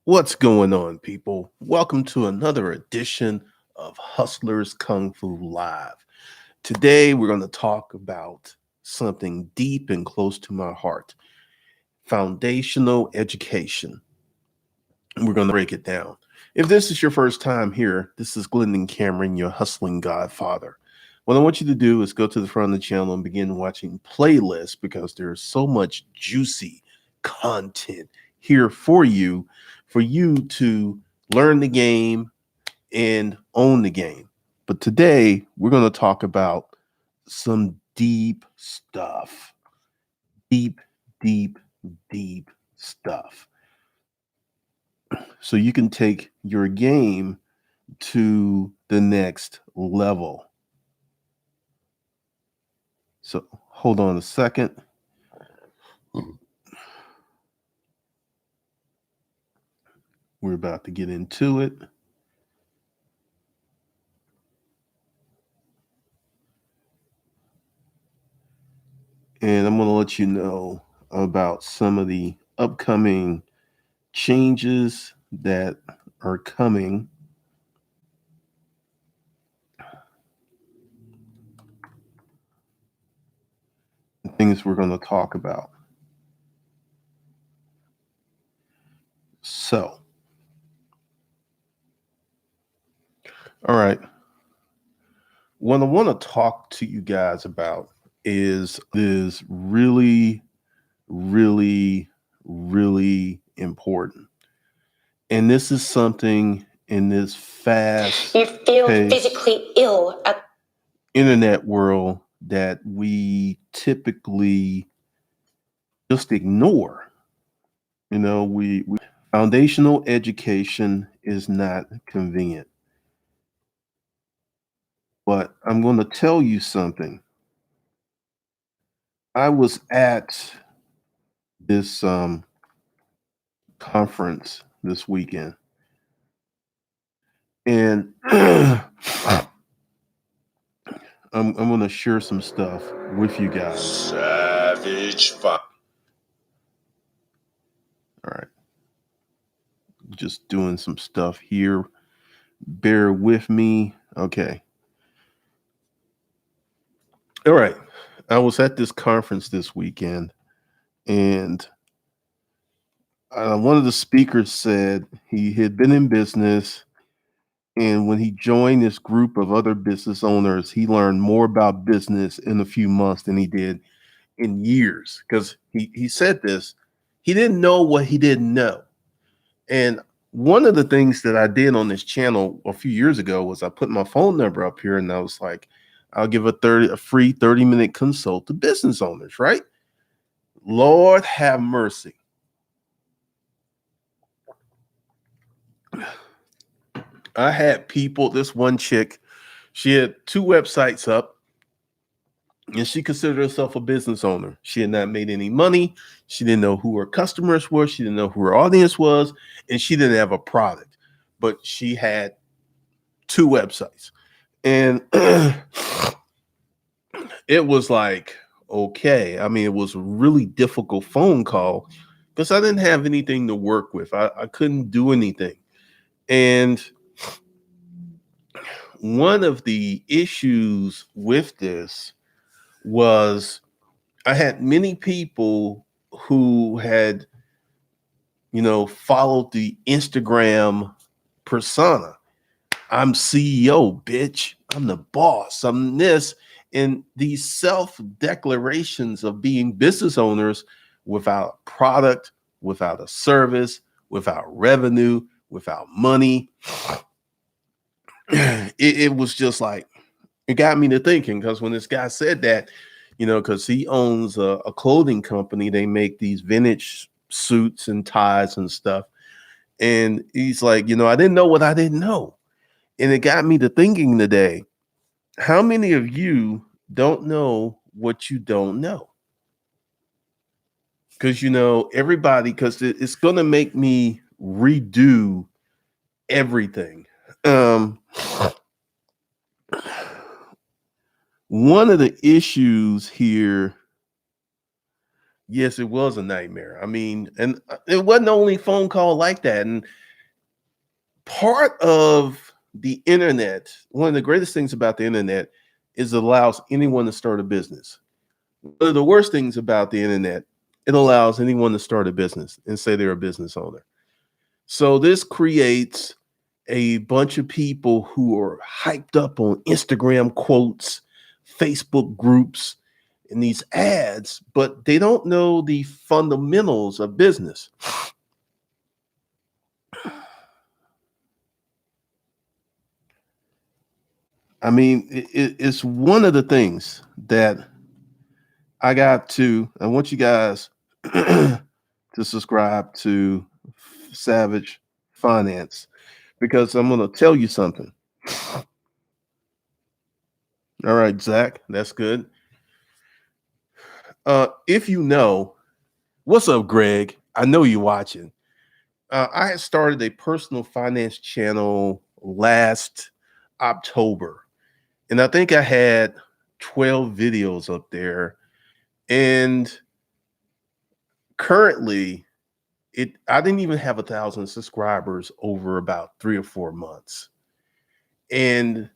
What's going on, people? Welcome to another edition of Hustlers Kung Fu Live. Today, we're going to talk about something deep and close to my heart: foundational education. We're going to break it down. If this is your first time here, this is Glendon Cameron, your hustling godfather. What I want you to do is go to the front of the channel and begin watching playlists because there's so much juicy content here for you to learn the game and own the game. But today we're going to talk about some deep stuff. Deep, deep, deep stuff. So you can take your game to the next level. So hold on a second. We're about to get into it. And I'm going to let you know about some of the upcoming changes that are coming. Things we're going to talk about. So, all right. What I want to talk to you guys about is really, really, really important. And this is something in this fast, you feel physically ill at internet world that we typically just ignore. We foundational education is not convenient. But I'm going to tell you something. I was at this conference this weekend, and I'm going to share some stuff with you guys. Savage fire. All right. Just doing some stuff here. Bear with me. Okay. All right. I was at this conference this weekend, and one of the speakers said he had been in business, and when he joined this group of other business owners, he learned more about business in a few months than he did in years. Because he said this, he didn't know what he didn't know. And one of the things that I did on this channel a few years ago was I put my phone number up here, and I was like, I'll give a free 30-minute consult to business owners, right? Lord have mercy. I had people, this one chick, she had 2 websites up, and she considered herself a business owner. She had not made any money. She didn't know who her customers were. She didn't know who her audience was, and she didn't have a product, but she had 2 websites. And it was like, okay. I mean, it was a really difficult phone call because I didn't have anything to work with. I couldn't do anything. And one of the issues with this was I had many people who had, followed the Instagram persona. I'm CEO, bitch. I'm the boss. I'm this. And these self declarations of being business owners without product, without a service, without revenue, without money. It was just like, it got me to thinking, because when this guy said that, because he owns a clothing company, they make these vintage suits and ties and stuff. And he's like, I didn't know what I didn't know. And it got me to thinking today, how many of you don't know what you don't know? Because, everybody, because it's going to make me redo everything. One of the issues here Yes, it was a nightmare. I mean, and it wasn't the only phone call like that. And part of the internet, one of the greatest things about the internet is it allows anyone to start a business. One of the worst things about the internet, it allows anyone to start a business and say they're a business owner. So this creates a bunch of people who are hyped up on Instagram quotes, Facebook groups, and these ads, but they don't know the fundamentals of business. I mean, it's one of the things that I want you guys to subscribe to Savage Finance because I'm going to tell you something. All right, Zach, that's good. If you know, what's up, Greg? I know you're watching. I had started a personal finance channel last October, and I think I had 12 videos up there. And currently, I didn't even have 1,000 subscribers over about 3 or 4 months. And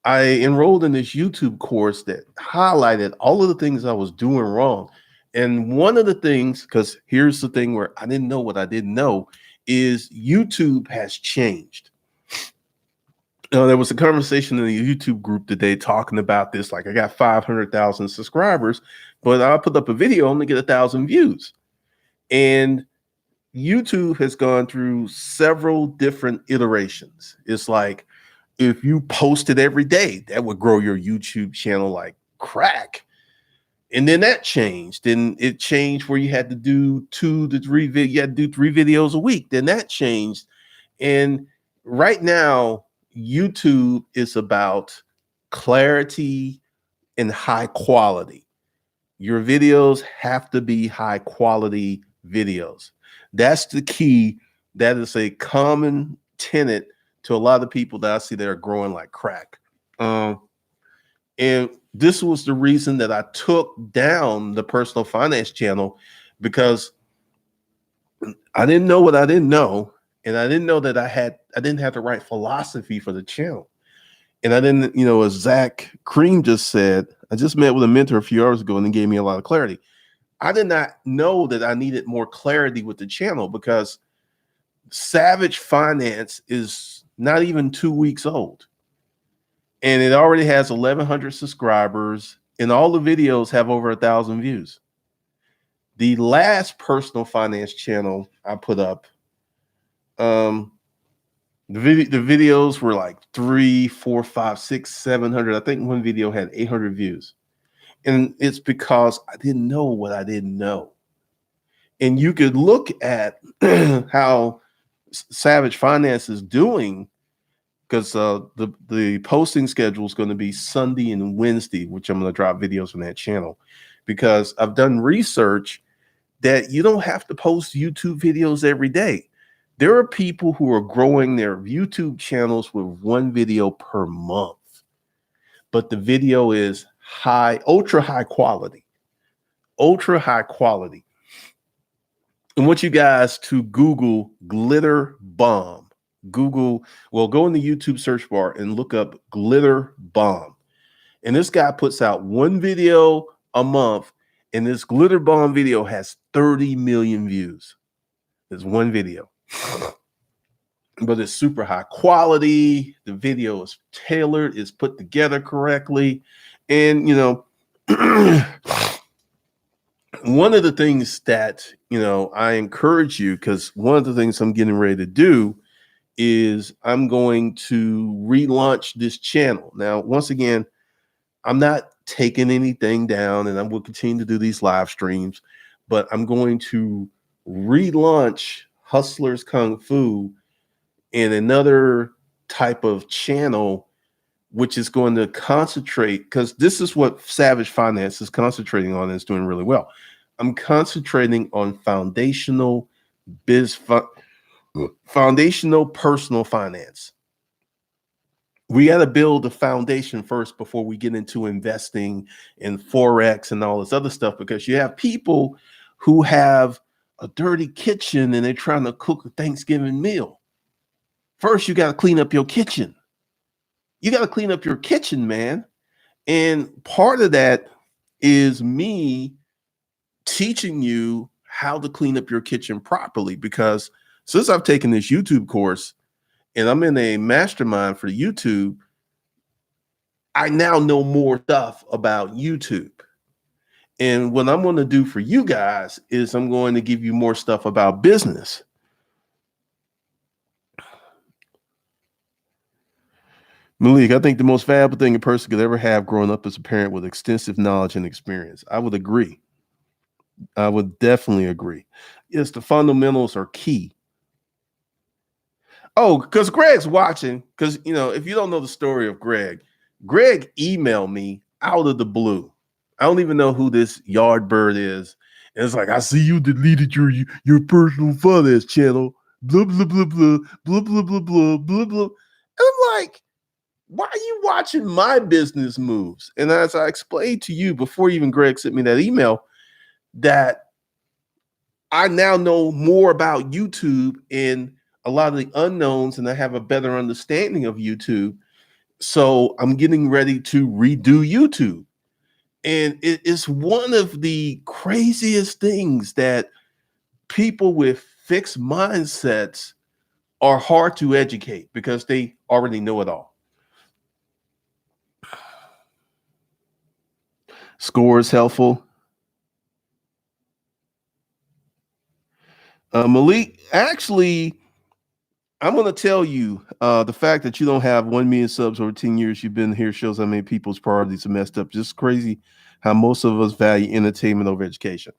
I enrolled in this YouTube course that highlighted all of the things I was doing wrong. And one of the things, because here's the thing where I didn't know what I didn't know, is YouTube has changed. There was a conversation in the YouTube group today talking about this. Like, I got 500,000 subscribers, but I put up a video only get 1,000 views. And YouTube has gone through several different iterations. It's like, if you posted every day, that would grow your YouTube channel like crack. And then that changed. Then it changed where you had to do 2 to 3 you had to do 3 videos a week. Then that changed. And right now, YouTube is about clarity and high quality. Your videos have to be high quality videos. That's the key. That is a common tenet to a lot of people that I see that are growing like crack. And this was the reason that I took down the personal finance channel, because I didn't know what I didn't know. And I didn't know that I didn't have the right philosophy for the channel. And I didn't, as Zach Cream just said, I just met with a mentor a few hours ago and he gave me a lot of clarity. I did not know that I needed more clarity with the channel because Savage Finance is not even 2 weeks old. And it already has 1,100 subscribers, and all the videos have over 1,000 views. The last personal finance channel I put up, the videos were like 3, 4, 5, 6, 700. I think one video had 800 views. And it's because I didn't know what I didn't know. And you could look at how Savage Finance is doing, because the posting schedule is going to be Sunday and Wednesday, which I'm going to drop videos on that channel, because I've done research that you don't have to post YouTube videos every day. There are people who are growing their YouTube channels with 1 video per month, but the video is ultra high quality. I want you guys to Google glitter bomb. Go in the YouTube search bar and look up glitter bomb. And this guy puts out 1 video a month, and this glitter bomb video has 30 million views. There's 1 video, but it's super high quality. The video is tailored, it's put together correctly. And, one of the things that, I encourage you, because one of the things I'm getting ready to do is I'm going to relaunch this channel. Now, once again, I'm not taking anything down, and I will continue to do these live streams, but I'm going to relaunch Hustlers Kung Fu in another type of channel, which is going to concentrate, because this is what Savage Finance is concentrating on and is doing really well. I'm concentrating on foundational personal finance. we got to build the foundation first before we get into investing in Forex and all this other stuff, because you have people who have a dirty kitchen and they're trying to cook a Thanksgiving meal. First, you got to clean up your kitchen. You got to clean up your kitchen, man. And part of that is me teaching you how to clean up your kitchen properly, because since I've taken this YouTube course and I'm in a mastermind for YouTube, I now know more stuff about YouTube. And what I'm going to do for you guys is I'm going to give you more stuff about business. Malik, I think the most valuable thing a person could ever have growing up is a parent with extensive knowledge and experience. I would agree. I would definitely agree. Yes, the fundamentals are key. Oh, because Greg's watching. Because, you know, if you don't know the story of Greg emailed me out of the blue. I don't even know who this Yardbird is. And it's like, I see you deleted your personal father's channel. Blah, blah, blah, blah, blah, blah, blah, blah, blah, blah. And I'm like, why are you watching my business moves? And as I explained to you before even Greg sent me that email, that I now know more about YouTube and a lot of the unknowns, and I have a better understanding of YouTube. So I'm getting ready to redo YouTube. And it is one of the craziest things that people with fixed mindsets are hard to educate because they already know it all. Score is helpful. Malik, actually, I'm going to tell you the fact that you don't have 1 million subs over 10 years you've been here shows how many people's priorities are messed up. Just crazy how most of us value entertainment over education.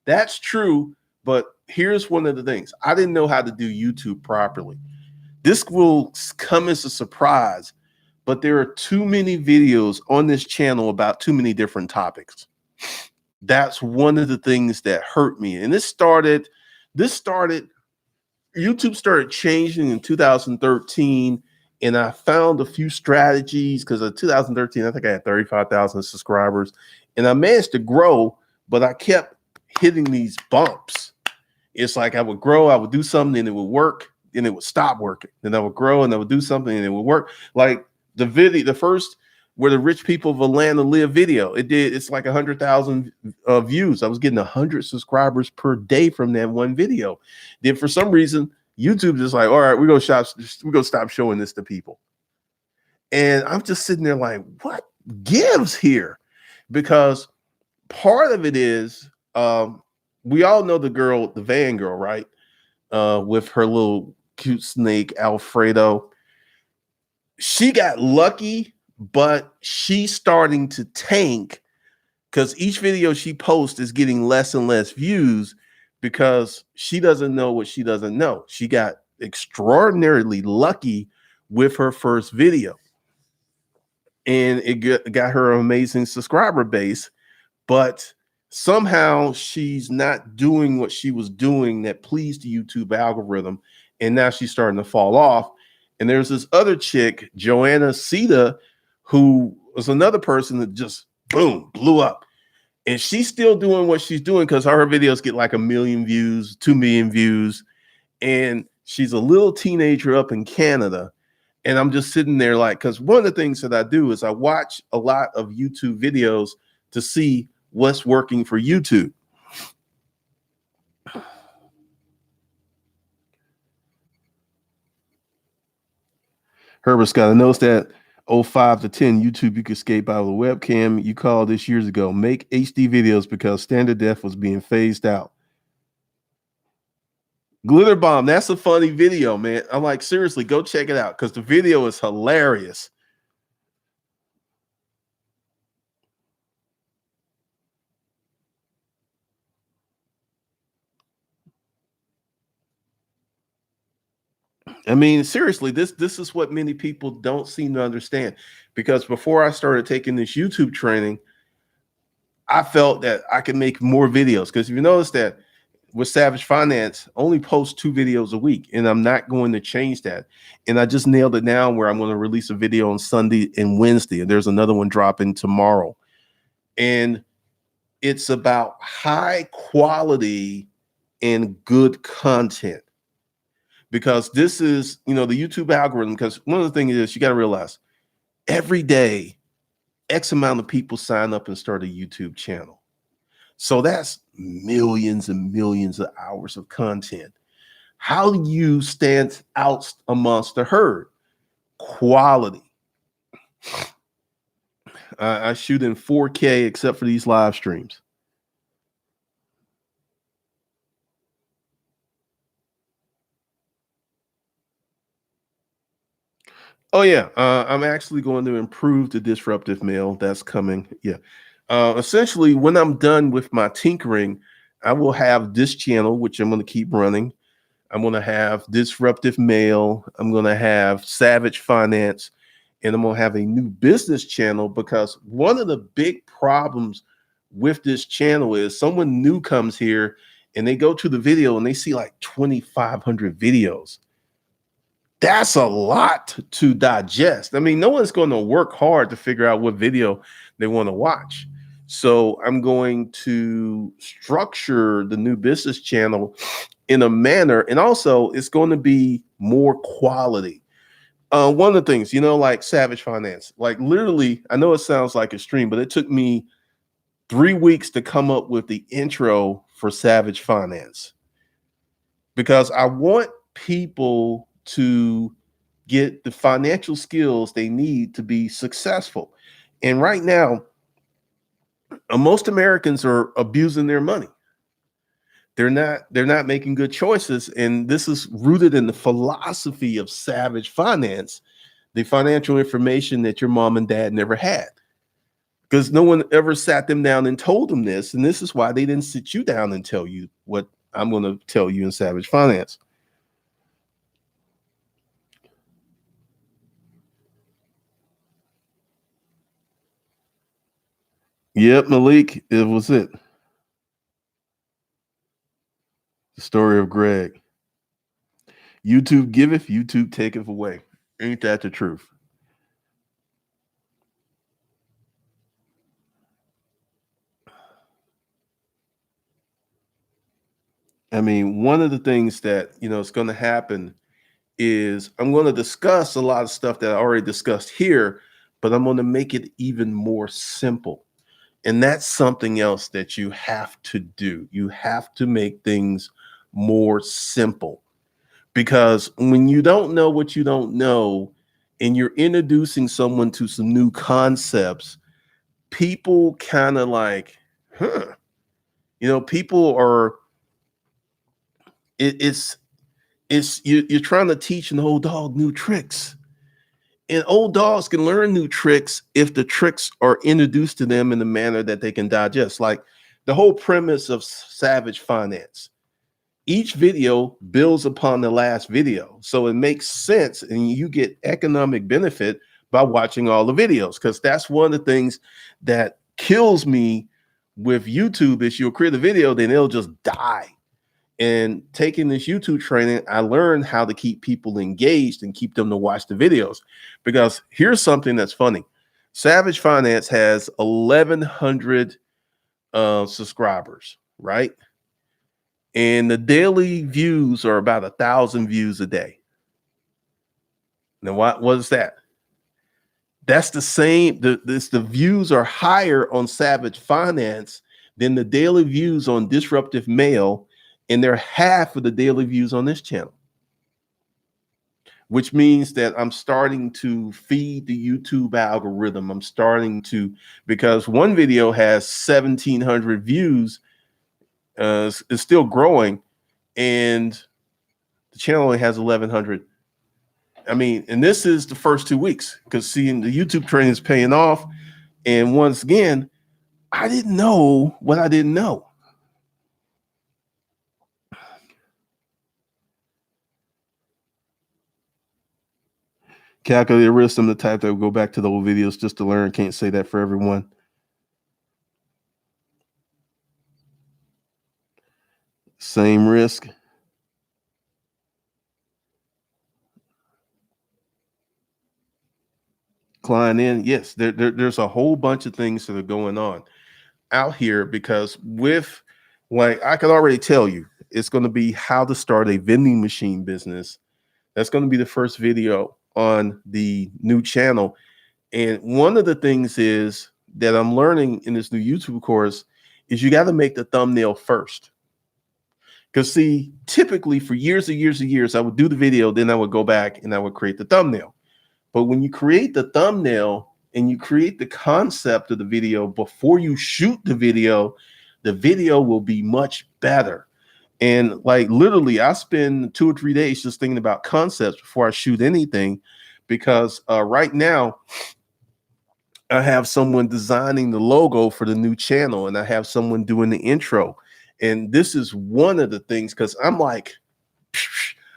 That's true, but here's one of the things. I didn't know how to do YouTube properly. This will come as a surprise, but there are too many videos on this channel about too many different topics. That's one of the things that hurt me. And YouTube started changing in 2013, and I found a few strategies because in 2013, I think I had 35,000 subscribers, and I managed to grow, but I kept hitting these bumps. It's like I would grow, I would do something, and it would work, and it would stop working. Then I would grow, and I would do something, and it would work. Like the first Where the Rich People of Atlanta Live video, it's like 100,000 views. I was getting 100 subscribers per day from that one video. Then for some reason, YouTube just like, all right, we're gonna stop showing this to people. And I'm just sitting there like, what gives here? Because part of it is, we all know the van girl, right? With her little cute snake, Alfredo. She got lucky, but she's starting to tank because each video she posts is getting less and less views because she doesn't know what she doesn't know. She got extraordinarily lucky with her first video, and it got her an amazing subscriber base, but somehow she's not doing what she was doing that pleased the YouTube algorithm, and now she's starting to fall off. And there's this other chick, Joanna Sita, who was another person that just boom blew up, and she's still doing what she's doing because her videos get like 1 million views, 2 million views, and she's a little teenager up in Canada. And I'm just sitting there like, because one of the things that I do is I watch a lot of YouTube videos to see what's working for YouTube. Herbert Scott, I noticed that 05 to 10 YouTube, you could escape out of the webcam. You called this years ago. Make HD videos because standard def was being phased out. Glitter Bomb, that's a funny video, man. I'm like, seriously, go check it out because the video is hilarious. I mean, seriously, this is what many people don't seem to understand, because before I started taking this YouTube training, I felt that I could make more videos. Because if you notice that with Savage Finance, only post 2 videos a week, and I'm not going to change that. And I just nailed it down where I'm going to release a video on Sunday and Wednesday, and there's another one dropping tomorrow. And it's about high quality and good content, because this is, the YouTube algorithm. Because one of the things is, you got to realize every day, X amount of people sign up and start a YouTube channel. So that's millions and millions of hours of content. How do you stand out amongst the herd? Quality. I shoot in 4K except for these live streams. Oh yeah, I'm actually going to improve the disruptive mail that's coming. Yeah, essentially, when I'm done with my tinkering, I will have this channel, which I'm going to keep running. I'm going to have disruptive mail. I'm going to have Savage Finance, and I'm going to have a new business channel, because one of the big problems with this channel is someone new comes here and they go to the video and they see like 2,500 videos. That's a lot to digest. I mean, no one's going to work hard to figure out what video they want to watch. So I'm going to structure the new business channel in a manner, and also it's going to be more quality. One of the things, like Savage Finance, like literally, I know it sounds like extreme, but it took me 3 weeks to come up with the intro for Savage Finance, because I want people to get the financial skills they need to be successful. And right now, most Americans are abusing their money. They're not making good choices, and this is rooted in the philosophy of Savage Finance, the financial information that your mom and dad never had, because no one ever sat them down and told them this. And this is why they didn't sit you down and tell you what I'm going to tell you in Savage Finance. Yep, Malik, it was it. The story of Greg. YouTube giveth, YouTube taketh away. Ain't that the truth? I mean, one of the things that, is going to happen is I'm going to discuss a lot of stuff that I already discussed here, but I'm going to make it even more simple. And that's something else that you have to do. You have to make things more simple, because when you don't know what you don't know and you're introducing someone to some new concepts, people kind of like, people are, you're trying to teach an old dog new tricks. And old dogs can learn new tricks if the tricks are introduced to them in the manner that they can digest. Like the whole premise of Savage Finance. Each video builds upon the last video. So it makes sense, and you get economic benefit by watching all the videos, because that's one of the things that kills me with YouTube is you'll create a video, then it'll just die. And taking this YouTube training, I learned how to keep people engaged and keep them to watch the videos. Because here's something that's funny. Savage Finance has 1,100 subscribers, right? And the daily views are about 1,000 views a day. Now, what is that? That's the same. The views are higher on Savage Finance than the daily views on Disruptive Mail, and they're half of the daily views on this channel, which means that I'm starting to feed the YouTube algorithm. I'm starting to, because one video has 1,700 views, is still growing, and the channel only has 1,100. I mean, and this is the first 2 weeks, because seeing the YouTube training is paying off. And once again, I didn't know what I didn't know. Calculated risk, I'm the type that will go back to the old videos just to learn. Can't say that for everyone. Same risk. Client in, yes, there's a whole bunch of things that are going on out here because with, like, I can already tell you, it's going to be how to start a vending machine business. That's going to be the first video on the new channel. And one of the things is that I'm learning in this new YouTube course is you got to make the thumbnail first. Because see, typically for years and years and years, I would do the video, then I would go back and I would create the thumbnail. But when you create the thumbnail and you create the concept of the video before you shoot the video will be much better. And like literally, I spend 2 or 3 days just thinking about concepts before I shoot anything, because right now I have someone designing the logo for the new channel and I have someone doing the intro. And this is one of the things, because I'm like,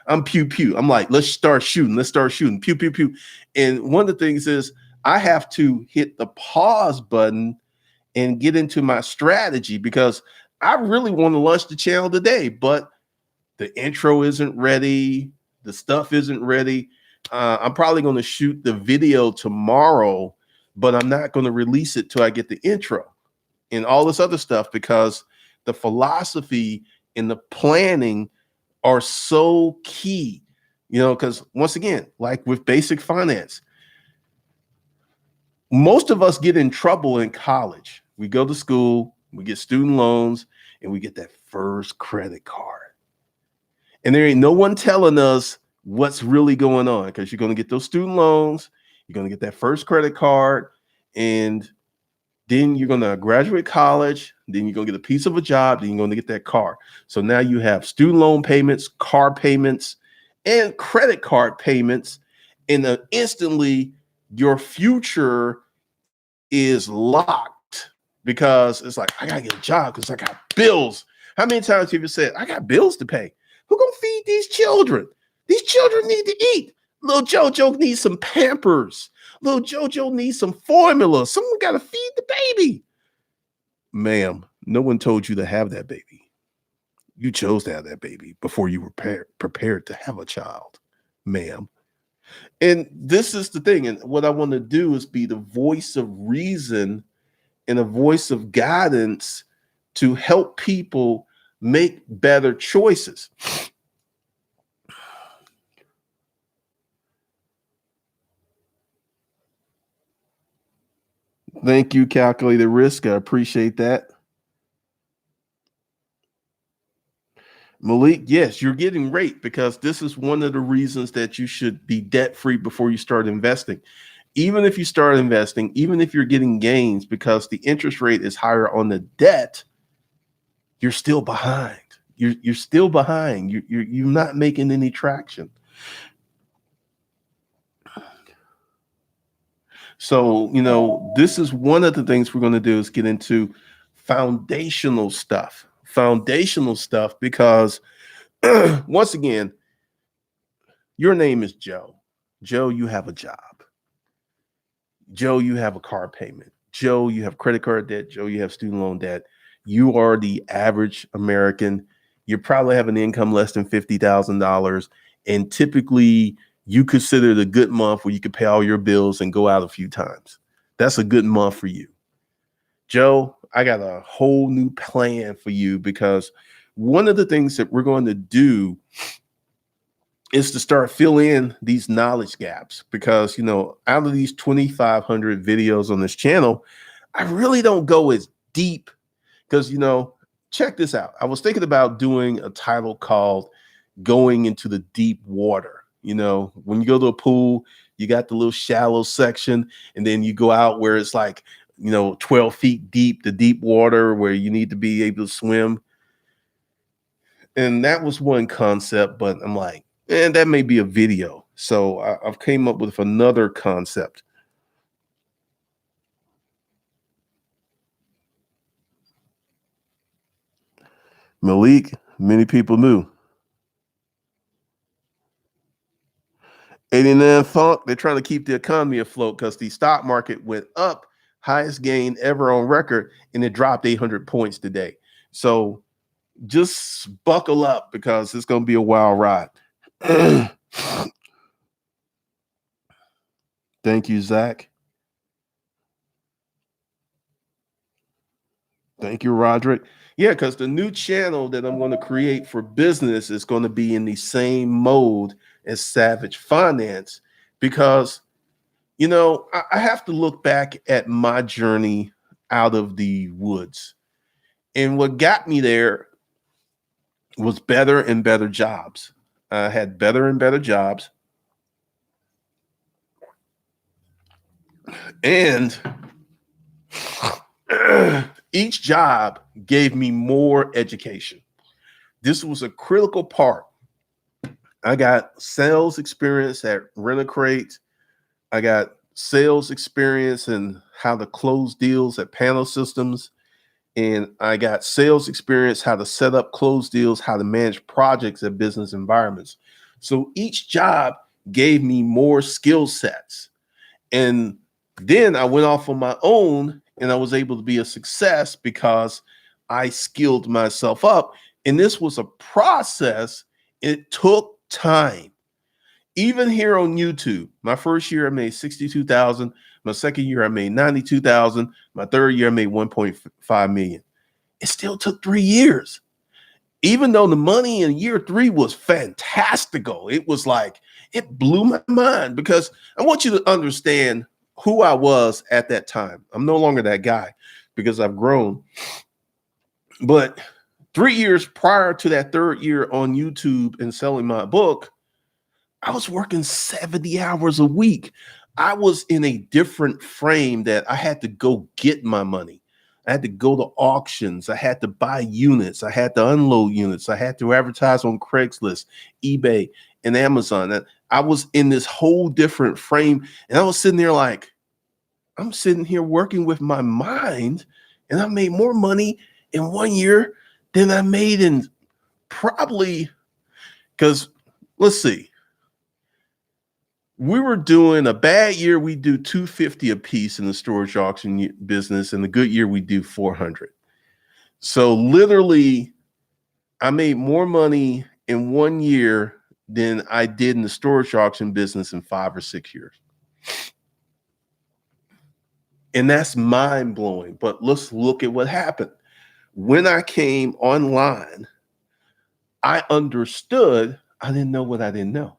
I'm pew pew. I'm like, let's start shooting. Let's start shooting. Pew pew pew. And one of the things is I have to hit the pause button and get into my strategy, because I really want to launch the channel today, but the intro isn't ready. The stuff isn't ready. I'm probably going to shoot the video tomorrow, but I'm not going to release it till I get the intro and all this other stuff, because the philosophy and the planning are so key, because once again, like with basic finance, most of us get in trouble in college. We go to school, we get student loans, and we get that first credit card. And there ain't no one telling us what's really going on, because you're going to get those student loans, you're going to get that first credit card, and then you're going to graduate college, then you're going to get a piece of a job, then you're going to get that car. So now you have student loan payments, car payments, and credit card payments, and instantly your future is locked, because it's like, I got to get a job because I got bills. How many times have you said, I got bills to pay? Who going to feed these children? These children need to eat. Little JoJo needs some Pampers. Little JoJo needs some formula. Someone got to feed the baby. Ma'am, no one told you to have that baby. You chose to have that baby before you were prepared to have a child, ma'am. And this is the thing. And what I want to do is be the voice of reason and a voice of guidance to help people make better choices. Thank you, Calculated Risk. I appreciate that. Malik, yes, you're getting rate, because this is one of the reasons that you should be debt-free before you start investing. Even if you start investing, even if you're getting gains, because the interest rate is higher on the debt, you're still behind. You're still behind. You're not making any traction. So, this is one of the things we're going to do, is get into foundational stuff. Foundational stuff, because once again, your name is Joe. Joe, you have a job. Joe, you have a car payment. Joe, you have credit card debt. Joe, you have student loan debt. You are the average American. You probably have an income less than $50,000. And typically you consider it a good month where you can pay all your bills and go out a few times. That's a good month for you. Joe, I got a whole new plan for you, because one of the things that we're going to do is to start filling in these knowledge gaps, because, out of these 2,500 videos on this channel, I really don't go as deep, because, check this out. I was thinking about doing a title called Going into the Deep Water. When you go to a pool, you got the little shallow section, and then you go out where it's like, 12 feet deep, the deep water where you need to be able to swim. And that was one concept, but I'm like, that may be a video. So I've came up with another concept. Malik, many people knew. 89 Funk, they're trying to keep the economy afloat, because the stock market went up, highest gain ever on record, and it dropped 800 points today. So just buckle up because it's going to be a wild ride. Thank you, Zach. Thank you, Roderick. Yeah, because the new channel that I'm going to create for business is going to be in the same mode as Savage Finance because, you know, I have to look back at my journey out of the woods. And what got me there was better and better jobs. I had better and better jobs. And each job gave me more education. This was a critical part. I got sales experience at Rent-A-Crate. I got sales experience and how to close deals at Panel Systems. And I got sales experience, how to set up close deals, how to manage projects at business environments. So each job gave me more skill sets. And then I went off on my own and I was able to be a success because I skilled myself up. And this was a process. It took time. Even here on YouTube, my first year I made 62,000. My second year I made 92,000. My third year I made 1.5 million. It still took 3 years. Even though the money in year 3 was fantastical, it was like, it blew my mind because I want you to understand who I was at that time. I'm no longer that guy because I've grown. But 3 years prior to that third year on YouTube and selling my book, I was working 70 hours a week. I was in a different frame that I had to go get my money. I had to go to auctions. I had to buy units. I had to unload units. I had to advertise on Craigslist, eBay, and Amazon. And I was in this whole different frame. And I was sitting there like, I'm sitting here working with my mind, and I made more money in 1 year than I made in probably, because let's see. We were doing a bad year, we do 250 a piece in the storage auction business, and a good year we do 400. So literally, I made more money in 1 year than I did in the storage auction business in 5 or 6 years. And that's mind blowing. But let's look at what happened. When I came online, I understood I didn't know what I didn't know.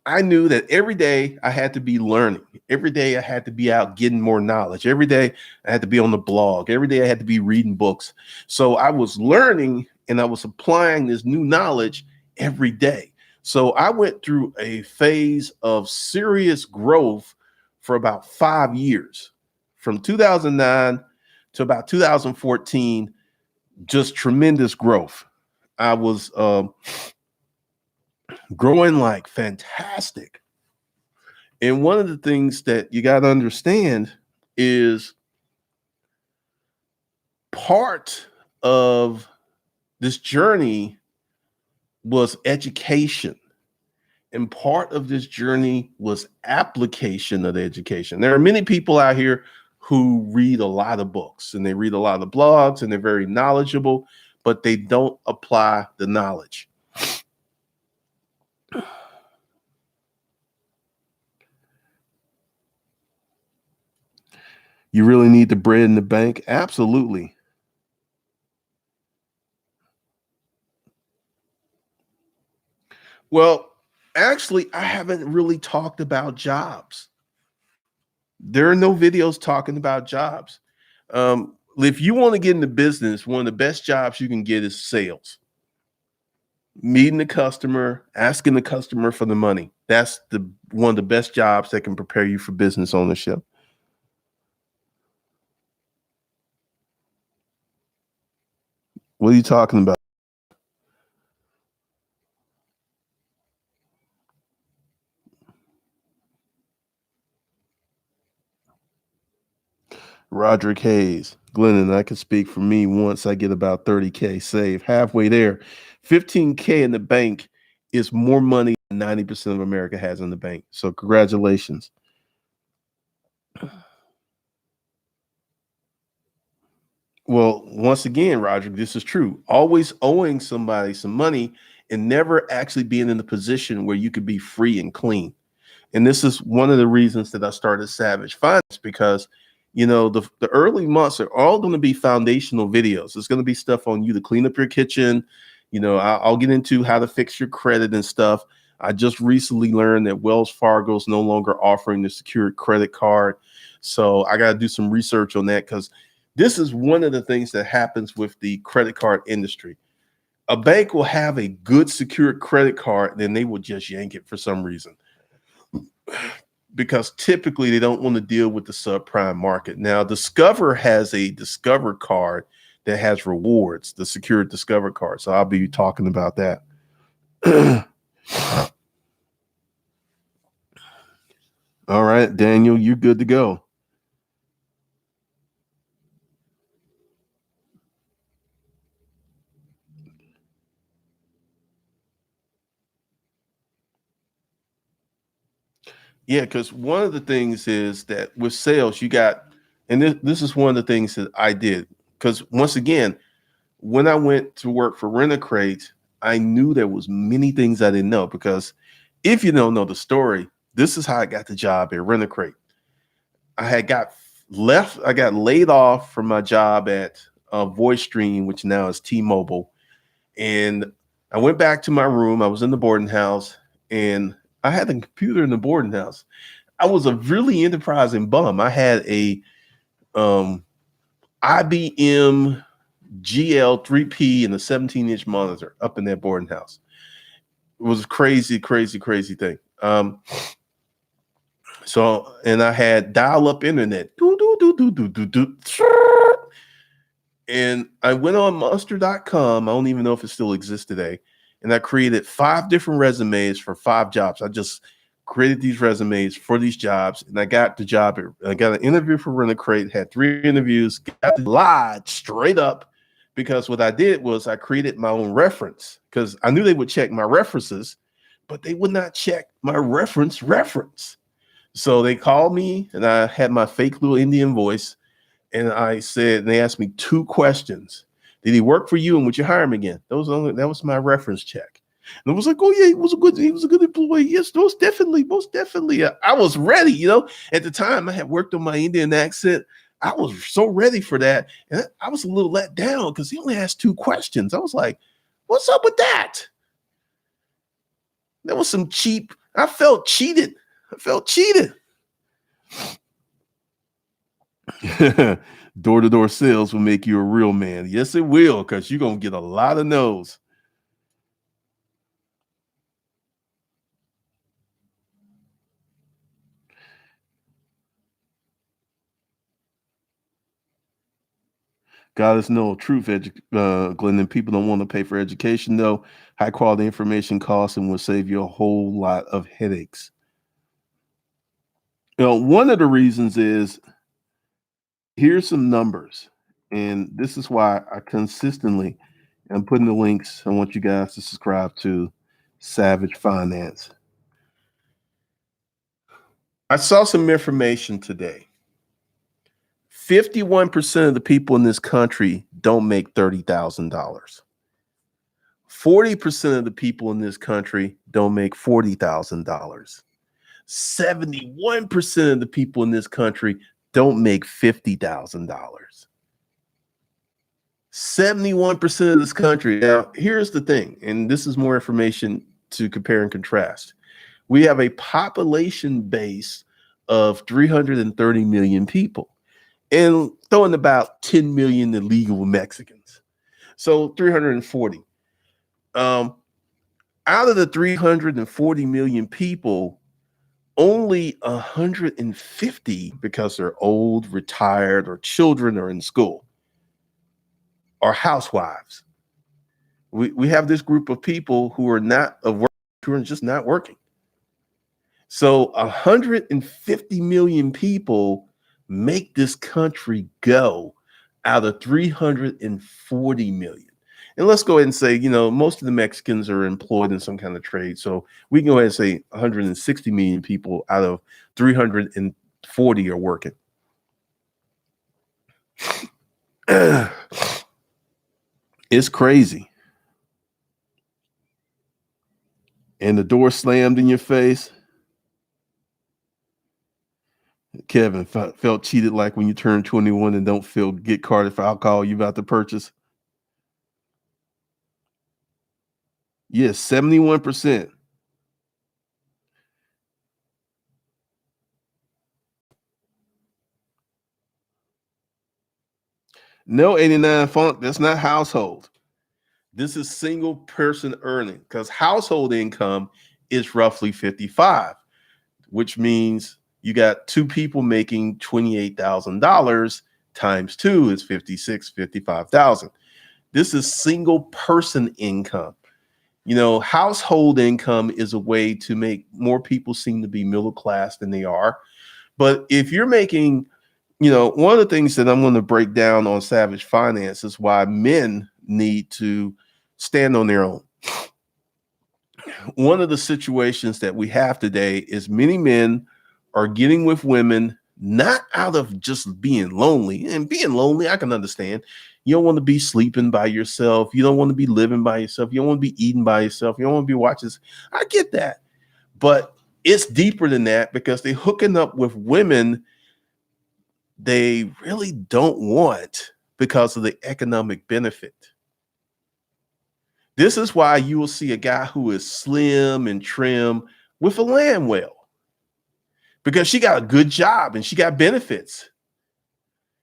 I knew that every day I had to be learning. Every day I had to be out getting more knowledge. Every day I had to be on the blog. Every day I had to be reading books. So I was learning and I was applying this new knowledge every day. So I went through a phase of serious growth for about 5 years, from 2009 to about 2014, just tremendous growth. I was growing like fantastic. And one of the things that you got to understand is part of this journey was education. And part of this journey was application of the education. There are many people out here who read a lot of books and they read a lot of blogs and they're very knowledgeable, but they don't apply the knowledge. You really need the bread in the bank? Absolutely. Well, actually, I haven't really talked about jobs. There are no videos talking about jobs. If you want to get into business, one of the best jobs you can get is sales. Meeting the customer, asking the customer for the money. That's one of the best jobs that can prepare you for business ownership. What are you talking about? Roderick Hayes, Glennon, I can speak for me once I get about 30K saved, halfway there. 15K in the bank is more money than 90% of America has in the bank. So congratulations. Well, once again, Roger, this is true. Always owing somebody some money and never actually being in a position where you could be free and clean. And this is one of the reasons that I started Savage Finance, because the early months are all going to be foundational videos. It's going to be stuff on you to clean up your kitchen. I'll get into how to fix your credit and stuff. I just recently learned that Wells Fargo is no longer offering the secured credit card. So I got to do some research on that, because this is one of the things that happens with the credit card industry. A bank will have a good secured credit card, then they will just yank it for some reason, because typically they don't want to deal with the subprime market. Now, Discover has a Discover card that has rewards, the secured Discover card. So I'll be talking about that. All right, Daniel, you're good to go. Yeah, because one of the things is that with sales, you got, and this is one of the things that I did, because once again, when I went to work for Rent-A-Crate, I knew there was many things I didn't know, because if you don't know the story, this is how I got the job at Rent-A-Crate. I got laid off from my job at VoiceStream, which now is T-Mobile. And I went back to my room. I was in the boarding house, and I had a computer in the boarding house. I was a really enterprising bum. I had a IBM GL3P and a 17-inch monitor up in that boarding house. It was a crazy, crazy, crazy thing. So, and I had dial-up internet. And I went on monster.com. I don't even know if it still exists today. And I created 5 different resumes for 5 jobs. I just created these resumes for these jobs, and I got the job. I got an interview for Rent-A-Crate, had 3 interviews, got lied straight up, because what I did was I created my own reference, because I knew they would check my references, but they would not check my reference. So they called me, and I had my fake little Indian voice, and I said, and they asked me 2 questions. Did he work for you, and would you hire him again? That was my reference check. And I was like, oh yeah, he was a good employee. Yes, most definitely. I was ready, At the time, I had worked on my Indian accent. I was so ready for that. And I was a little let down because he only asked 2 questions. I was like, what's up with that? That was some cheap. I felt cheated. Door-to-door sales will make you a real man. Yes, it will, because you're going to get a lot of no's. God is no truth, Glenn, and people don't want to pay for education, though. High quality information costs and will save you a whole lot of headaches. One of the reasons is, here's some numbers, and this is why I consistently am putting the links. I want you guys to subscribe to Savage Finance. I saw some information today. 51% of the people in this country don't make $30,000. 40% of the people in this country don't make $40,000. 71% of the people in this country don't make $50,000. 71% of this country. Now, here's the thing, and this is more information to compare and contrast. We have a population base of 330 million people, and throwing about 10 million illegal Mexicans. So 340. Out of the 340 million people, only 150, because they're old, retired, or children are in school, are housewives. We have this group of people who are not of work, who are just not working. So 150 million people make this country go out of 340 million. And let's go ahead and say, most of the Mexicans are employed in some kind of trade. So we can go ahead and say 160 million people out of 340 are working. It's crazy. And the door slammed in your face. Kevin felt cheated like when you turn 21 and don't get carded for alcohol you about to purchase. Yes, 71%. No 89 funk. That's not household. This is single person earning because household income is roughly 55, which means you got two people making $28,000 times two is 56, 55,000. This is single person income. You know, household income is a way to make more people seem to be middle class than they are. But if you're making, you know, one of the things that I'm going to break down on Savage Finance is why men need to stand on their own. One of the situations that we have today is many men are getting with women not out of just being lonely. And being lonely, I can understand. You don't want to be sleeping by yourself. You don't want to be living by yourself. You don't want to be eating by yourself. You don't want to be watching. I get that. But it's deeper than that because they're hooking up with women they really don't want because of the economic benefit. This is why you will see a guy who is slim and trim with a land well because she got a good job and she got benefits.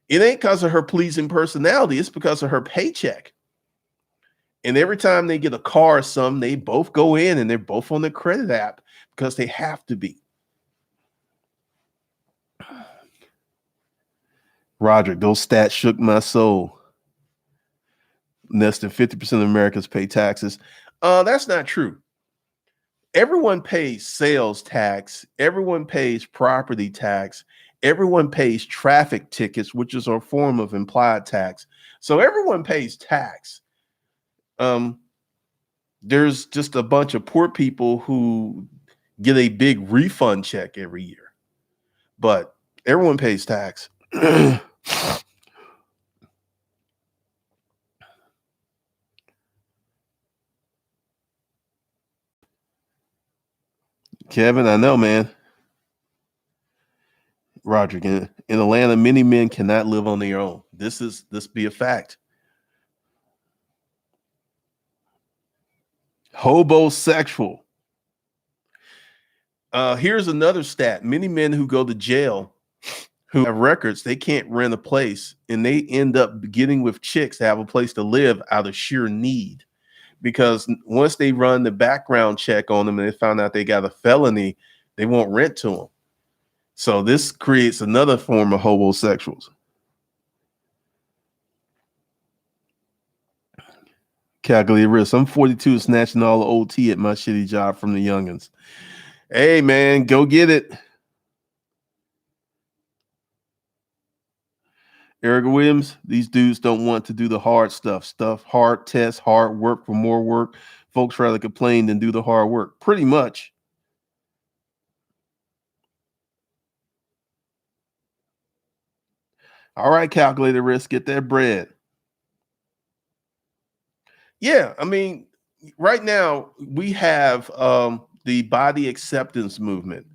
It ain't because of her pleasing personality. It's because of her paycheck. And every time they get a car or something, they both go in and they're both on the credit app because they have to be. Roderick, those stats shook my soul. Less than 50% of Americans pay taxes. That's not true. Everyone pays sales tax. Everyone pays property tax. Everyone pays traffic tickets, which is a form of implied tax. So everyone pays tax. There's just a bunch of poor people who get a big refund check every year, but everyone pays tax. Kevin, I know, man. Roger, in Atlanta, many men cannot live on their own. This be a fact. Hobosexual. Here's another stat. Many men who go to jail who have records, they can't rent a place and they end up getting with chicks to have a place to live out of sheer need. Because once they run the background check on them and they found out they got a felony, they won't rent to them. So this creates another form of homosexuals. Calculated risk. I'm 42, snatching all the OT at my shitty job from the youngins. Hey, man, go get it. Eric Williams, these dudes don't want to do the hard stuff, hard tests, hard work for more work. Folks rather complain than do the hard work. Pretty much. All right, calculated risk, get that bread. Yeah, I mean, right now we have the body acceptance movement,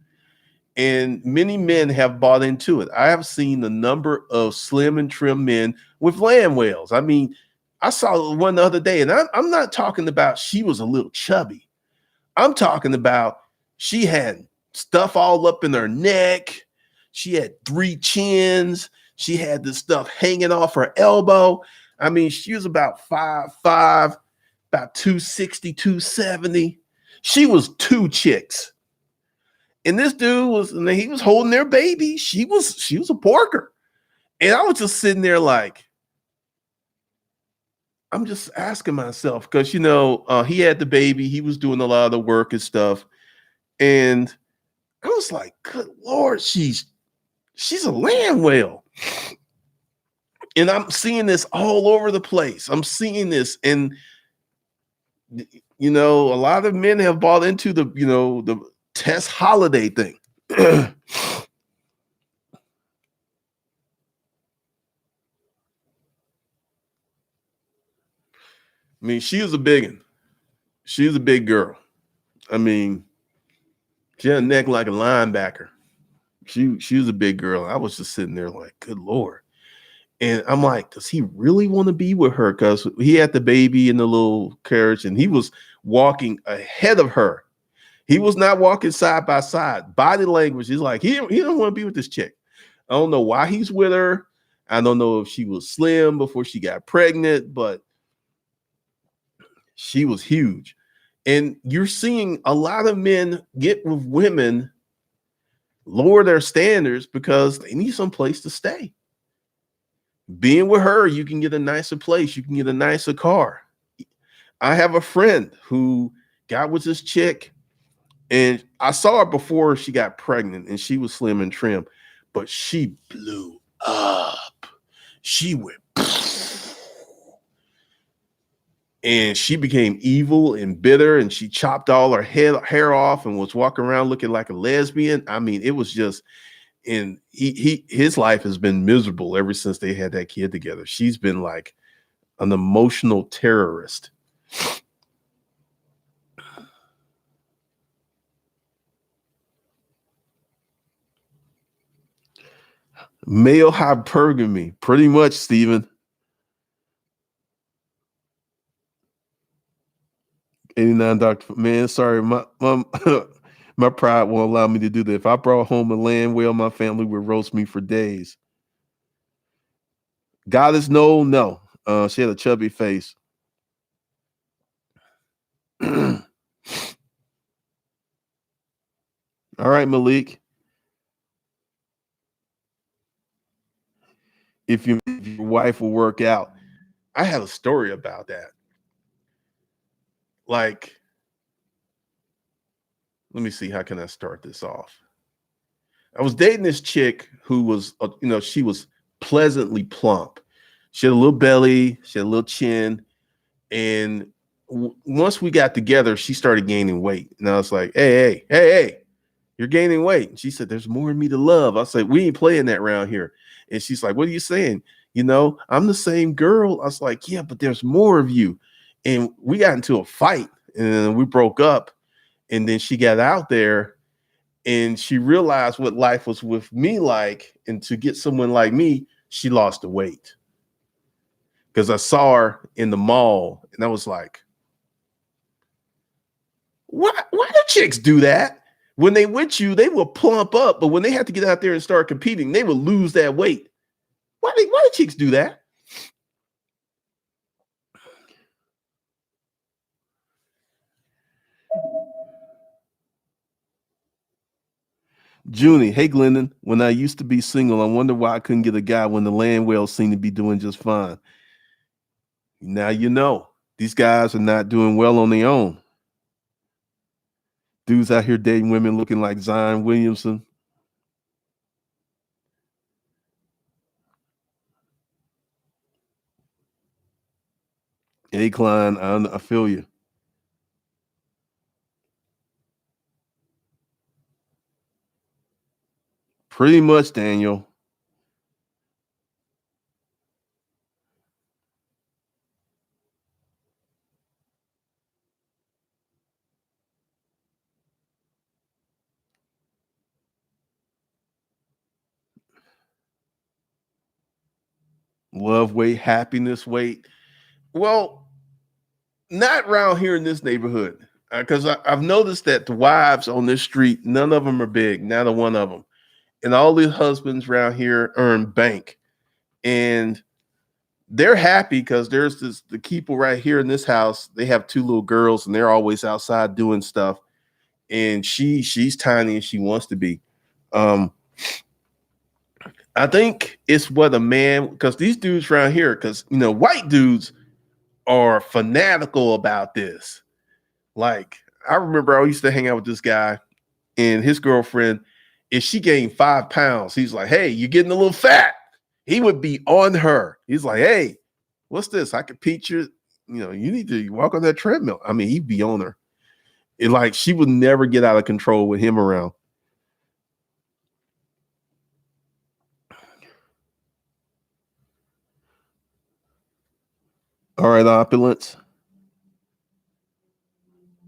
and many men have bought into it. I have seen the number of slim and trim men with land whales. I mean, I saw one the other day, and I'm not talking about she was a little chubby. I'm talking about she had stuff all up in her neck. She had 3 chins. She had this stuff hanging off her elbow. I mean, she was about 5'5", about 260, 270. She was 2 chicks. And this dude he was holding their baby. She was a porker. And I was just sitting there like, I'm just asking myself, because he had the baby, he was doing a lot of the work and stuff. And I was like, good Lord, she's a land whale. And I'm seeing this all over the place. I'm seeing this, and a lot of men have bought into the Tess Holiday thing. I mean, she was a big one. She was a big girl. I mean, she had a neck like a linebacker. She was a big girl. I was just sitting there like, good Lord. And I'm like, does he really want to be with her? Because he had the baby in the little carriage and he was walking ahead of her. He was not walking side by side. Body language, he's like, he don't want to be with this chick. I don't know why he's with her. I don't know if she was slim before she got pregnant, but she was huge. And you're seeing a lot of men get with women, lower their standards because they need some place to stay. Being with her, you can get a nicer place. You can get a nicer car. I have a friend who got with this chick, and I saw her before she got pregnant, and she was slim and trim, but she blew up. She went, and she became evil and bitter, and she chopped all her hair off and was walking around looking like a lesbian. I mean, it was just, and his life has been miserable ever since they had that kid together. She's been like an emotional terrorist. Male hypergamy, pretty much, Stephen. 89 Dr. Man, sorry, my my pride won't allow me to do that. If I brought home a lamb, well, my family would roast me for days. Goddess, no. She had a chubby face. All right, Malik. If your wife will work out. I had a story about that. Like, let me see, how can I start this off? I was dating this chick who was, she was pleasantly plump. She had a little belly, she had a little chin. And once we got together, she started gaining weight. And I was like, hey, you're gaining weight. And she said, there's more in me to love. I said, we ain't playing that around here. And she's like, what are you saying? I'm the same girl. I was like, yeah, but there's more of you. And we got into a fight and we broke up. And then she got out there and she realized what life was with me like. And to get someone like me, she lost the weight. Because I saw her in the mall and I was like, why do chicks do that? When they with you, they will plump up, but when they have to get out there and start competing, they will lose that weight. Why do chicks do that? Junie, hey Glendon, when I used to be single, I wonder why I couldn't get a guy when the land whales seem to be doing just fine. Now you know these guys are not doing well on their own. Dudes out here dating women looking like Zion Williamson. Hey Klein, I feel you. Pretty much, Daniel. Love weight, happiness weight. Well, not around here in this neighborhood, because I've noticed that the wives on this street, none of them are big, not a one of them. And all the husbands around here earn bank. And they're happy because there's the people right here in this house. They have two little girls and they're always outside doing stuff. And she's tiny and she wants to be. Um, I think it's what a man, because these dudes around here, because white dudes are fanatical about this. Like, I remember I used to hang out with this guy and his girlfriend. If she gained 5 pounds, he's like, hey, you're getting a little fat. He would be on her. He's like, hey, what's this? I could teach you, you need to walk on that treadmill. I mean, he'd be on her. It, like, she would never get out of control with him around. All right, opulence.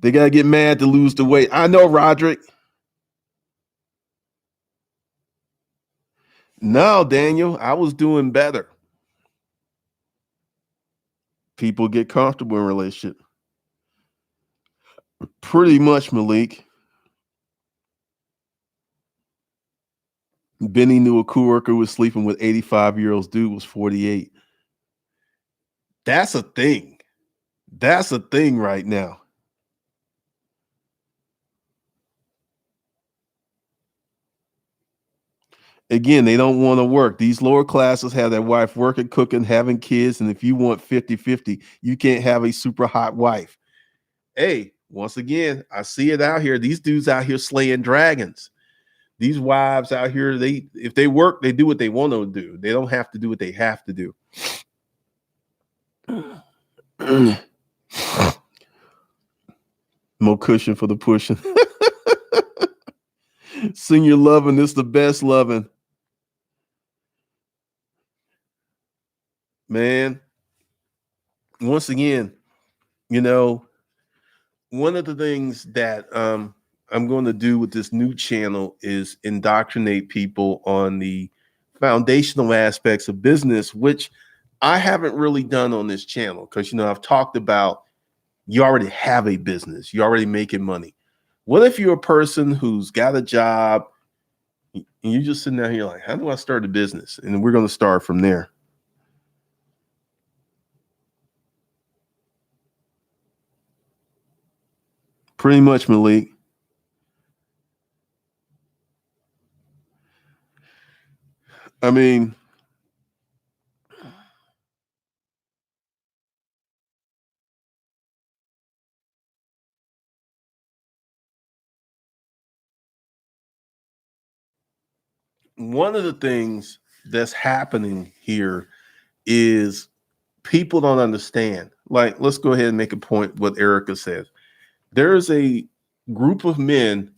They got to get mad to lose the weight. I know, Roderick. No, Daniel, I was doing better. People get comfortable in relationship. Pretty much, Malik. Benny knew a coworker who was sleeping with 85-year-old dude was 48. That's a thing. That's a thing right now. Again, they don't want to work. These lower classes have their wife working, cooking, having kids. And if you want 50-50, you can't have a super hot wife. Hey, once again, I see it out here. These dudes out here slaying dragons. These wives out here, if they work, they do what they want to do. They don't have to do what they have to do. More cushion for the pushing. Senior loving is the best loving. Man, once again, one of the things that I'm going to do with this new channel is indoctrinate people on the foundational aspects of business, which I haven't really done on this channel because, I've talked about you already have a business. You're already making money. What if you're a person who's got a job and you're just sitting down here like, how do I start a business? And we're going to start from there. Pretty much, Malik. I mean, one of the things that's happening here is people don't understand. Like, let's go ahead and make a point what Erica says. There's a group of men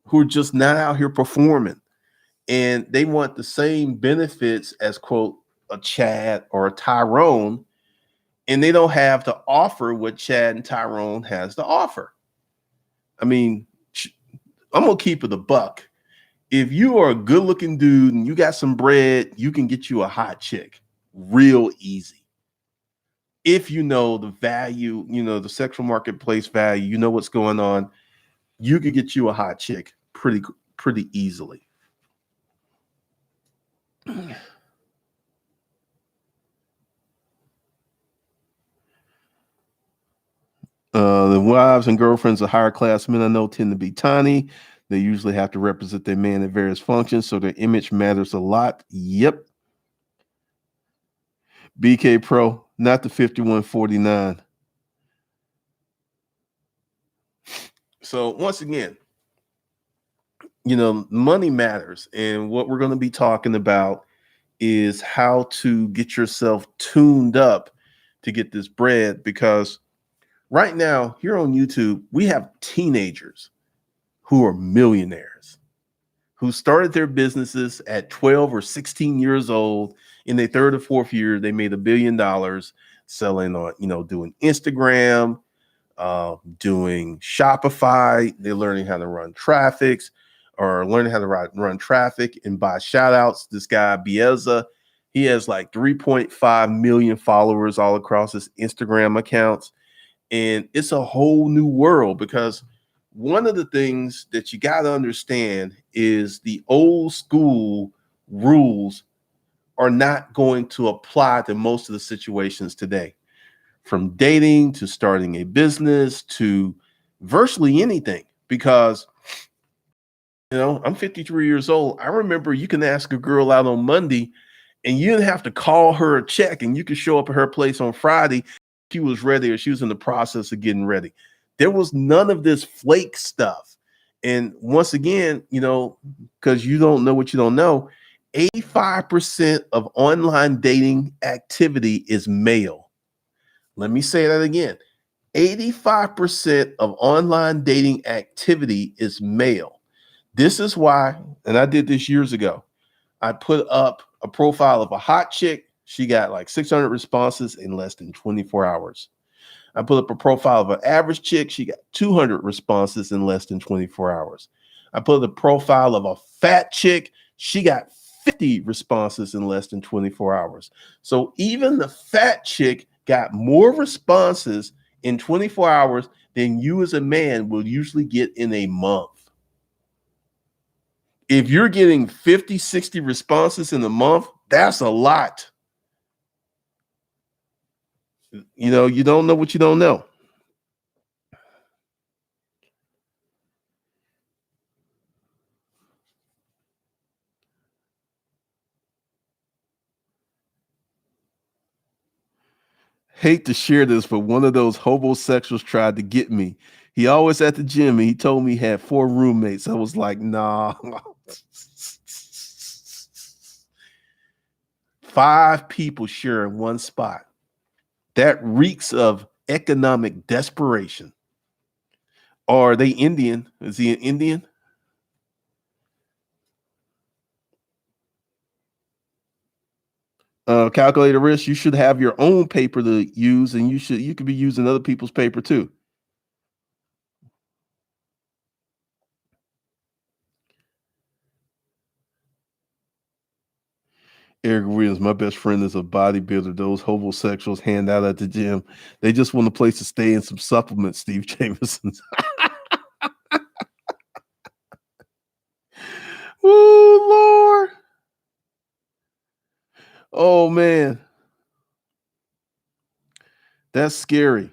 who are just not out here performing, and they want the same benefits as, quote, a Chad or a Tyrone, and they don't have to offer what Chad and Tyrone has to offer. I mean, I'm going to keep it a buck. If you are a good looking dude and you got some bread, you can get you a hot chick real easy. If you know the value, the sexual marketplace value, you know what's going on, you could get you a hot chick pretty easily. The wives and girlfriends of higher class men I know tend to be tiny. They usually have to represent their man in various functions, so their image matters a lot. Yep. BK Pro, not the 5149. So once again, money matters. And what we're going to be talking about is how to get yourself tuned up to get this bread. Because right now here on YouTube, we have teenagers who are millionaires, who started their businesses at 12 or 16 years old. In their third or fourth year, they made $1 billion selling on, doing Instagram, doing Shopify. They're learning how to run traffic and buy shout outs. This guy, Bieza, he has like 3.5 million followers all across his Instagram accounts. And it's a whole new world, because one of the things that you got to understand is the old school rules are not going to apply to most of the situations today. From dating to starting a business to virtually anything, because I'm 53 years old. I remember you can ask a girl out on Monday and you didn't have to call her a check, and you could show up at her place on Friday. She was ready, or she was in the process of getting ready. There was none of this flake stuff. And once again, because you don't know what you don't know, 85% of online dating activity is male. Let me say that again. 85% of online dating activity is male. This is why, and I did this years ago, I put up a profile of a hot chick. She got like 600 responses in less than 24 hours. I put up a profile of an average chick. She got 200 responses in less than 24 hours. I put up a profile of a fat chick. She got 50 responses in less than 24 hours. So even the fat chick got more responses in 24 hours than you as a man will usually get in a month. If you're getting 50, 60 responses in a month, that's a lot. You know, you don't know what you don't know. Hate to share this, but one of those homosexuals tried to get me. He always at the gym and he told me he had 4 roommates. I was like, nah. 5 people sharing one spot. That reeks of economic desperation. Are they Indian? Is he an Indian? Calculator risk. You should have your own paper to use, and you could be using other people's paper too. Eric Williams, my best friend is a bodybuilder. Those homosexuals hand out at the gym. They just want a place to stay and some supplements, Steve Jameson. Oh, Lord. Oh, man. That's scary.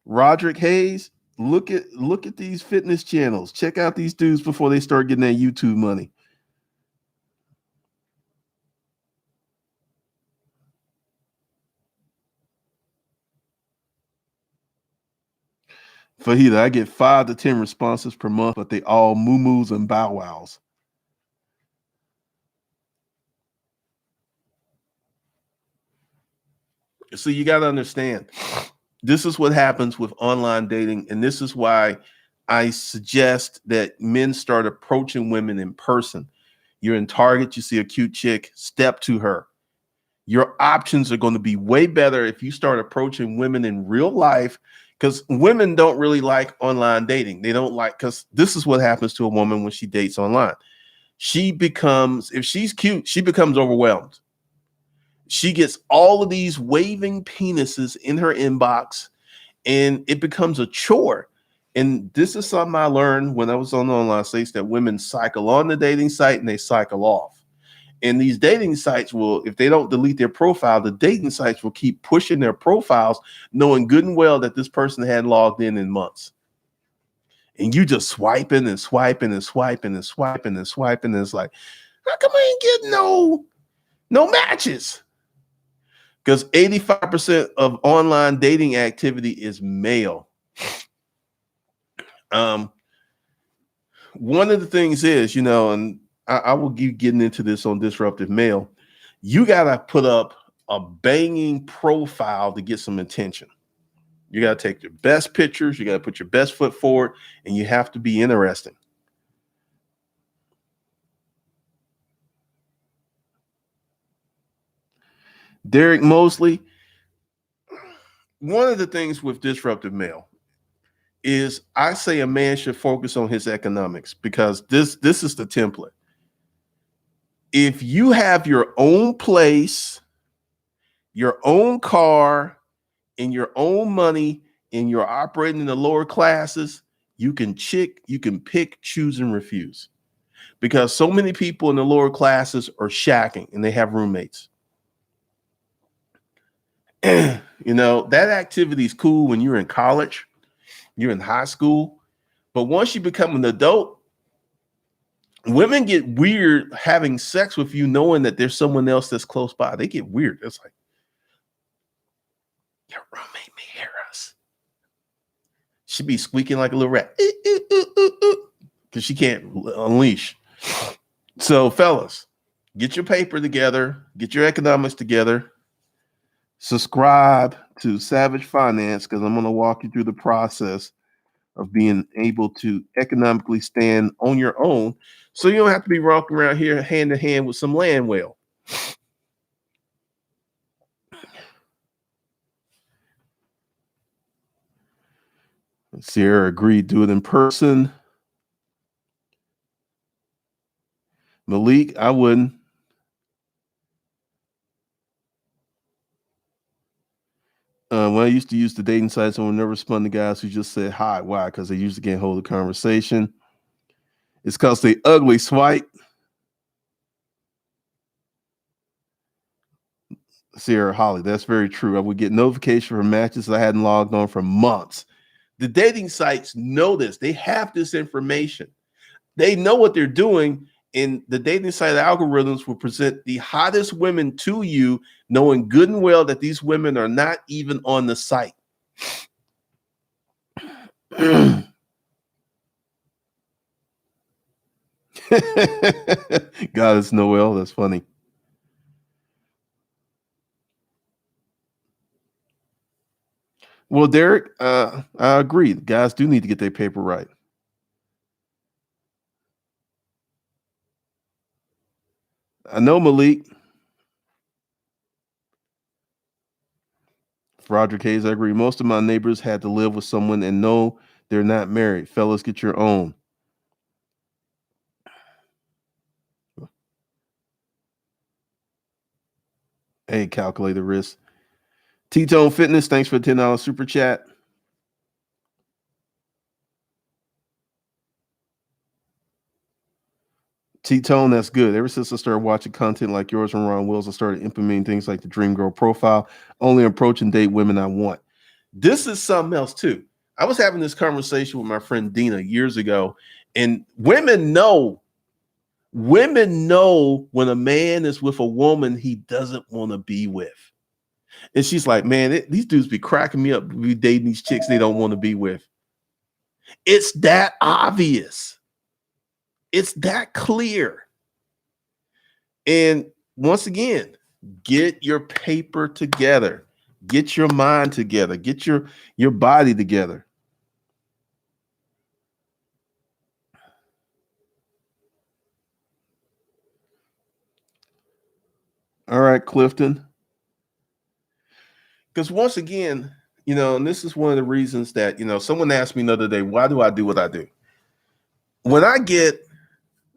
Roderick Hayes, look at these fitness channels. Check out these dudes before they start getting that YouTube money. Fahita, I get 5 to 10 responses per month, but they all moo-moos and bow wows. So you got to understand, this is what happens with online dating, and this is why I suggest that men start approaching women in person. You're in Target, you see a cute chick, step to her. Your options are going to be way better if you start approaching women in real life, because women don't really like online dating. They don't like, because this is what happens to a woman when she dates online. She becomes, if she's cute, she becomes overwhelmed. She gets all of these waving penises in her inbox, and it becomes a chore. And this is something I learned when I was on the online sites, that women cycle on the dating site and they cycle off. And these dating sites will, if they don't delete their profile, the dating sites will keep pushing their profiles, knowing good and well that this person hadn't logged in months. And you just swiping and swiping and swiping and swiping and swiping. And it's like, how come I ain't getting no matches? Because 85% of online dating activity is male. One of the things is, and I will keep getting into this on Disruptive Male, you got to put up a banging profile to get some attention. You got to take your best pictures, you got to put your best foot forward, and you have to be interesting. Derek Mosley, one of the things with Disruptive Male is I say a man should focus on his economics, because this is the template. If you have your own place, your own car, and your own money, and you're operating in the lower classes, you can pick, choose, and refuse. Because so many people in the lower classes are shacking and they have roommates. That activity is cool when you're in college, you're in high school. But once you become an adult, women get weird having sex with you knowing that there's someone else that's close by. They get weird. It's like, your roommate may hear us. She'd be squeaking like a little rat because she can't unleash. So, fellas, get your paper together, get your economics together, subscribe to Savage Finance, because I'm going to walk you through the process of being able to economically stand on your own, so you don't have to be walking around here hand in hand with some land whale. Sierra agreed, do it in person. Malik, I wouldn't. When I used to use the dating sites, I would never respond to guys who just said hi. Why? Because they usually can't hold a conversation. It's because they ugly. Swipe. Sierra Holly, that's very true. I would get notification from matches I hadn't logged on for months. The dating sites know this. They have this information. They know what they're doing, and the dating site algorithms will present the hottest women to you, knowing good and well that these women are not even on the site. God, it's Noel. That's funny. Well, Derek, I agree. Guys do need to get their paper right. I know, Malik. Roderick Hayes, I agree. Most of my neighbors had to live with someone and know they're not married. Fellas, get your own. Hey, calculate the risk. T-Tone Fitness, thanks for the $10 super chat. T-Tone, that's good. Ever since I started watching content like yours from Ron Wills, I started implementing things like the Dream Girl profile, only approach and date women I want. This is something else too. I was having this conversation with my friend Dina years ago, and women know when a man is with a woman he doesn't want to be with. And she's like, man, these dudes be cracking me up. Be dating these chicks they don't want to be with. It's that obvious. It's that clear. And once again, get your paper together. Get your mind together. Get your body together. All right, Clifton. Because once again, and this is one of the reasons that, someone asked me the other day, why do I do what I do? When I get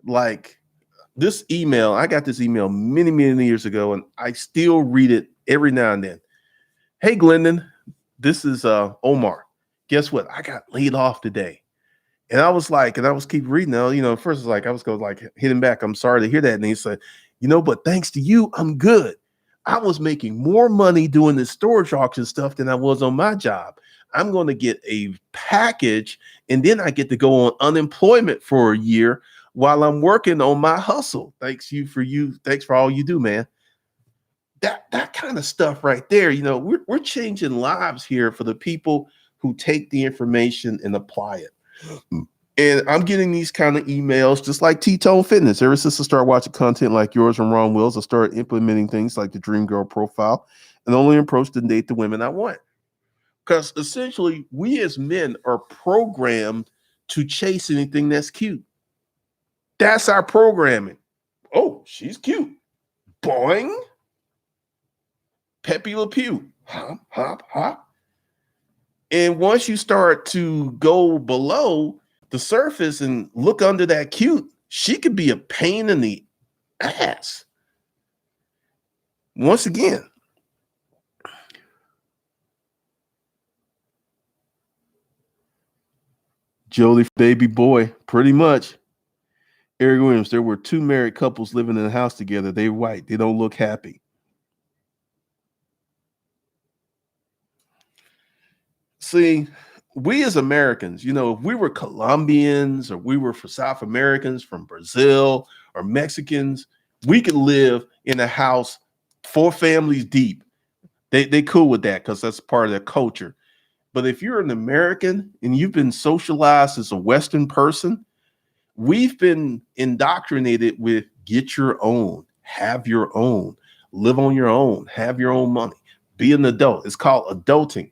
like this email, I got this email many, many years ago, and I still read it every now and then. Hey, Glendon, this is Omar. Guess what? I got laid off today. And I was like, and I was keep reading now, first like, I was going like hit him back. I'm sorry to hear that. And he said, but thanks to you, I'm good. I was making more money doing this storage auction stuff than I was on my job. I'm going to get a package, and then I get to go on unemployment for a year while I'm working on my hustle. Thanks for all you do, man. That kind of stuff right there, we're changing lives here for the people who take the information and apply it. And I'm getting these kind of emails just like T-Tone Fitness. Ever since I started watching content like yours from Ron Wills, I started implementing things like the Dream Girl profile and only approach to date the women I want. Because essentially, we as men are programmed to chase anything that's cute. That's our programming. Oh, she's cute. Boing. Pepe Le Pew. Hop, hop, hop. And once you start to go below the surface and look under that cute, she could be a pain in the ass. Once again, Jolie baby boy, pretty much. Eric Williams, there were two married couples living in a house together. They're white. They don't look happy. See, we as Americans, if we were Colombians or we were for South Americans from Brazil or Mexicans, we could live in a house 4 families deep. They cool with that because that's part of their culture. But if you're an American and you've been socialized as a Western person, we've been indoctrinated with get your own, have your own, live on your own, have your own money, be an adult. It's called adulting.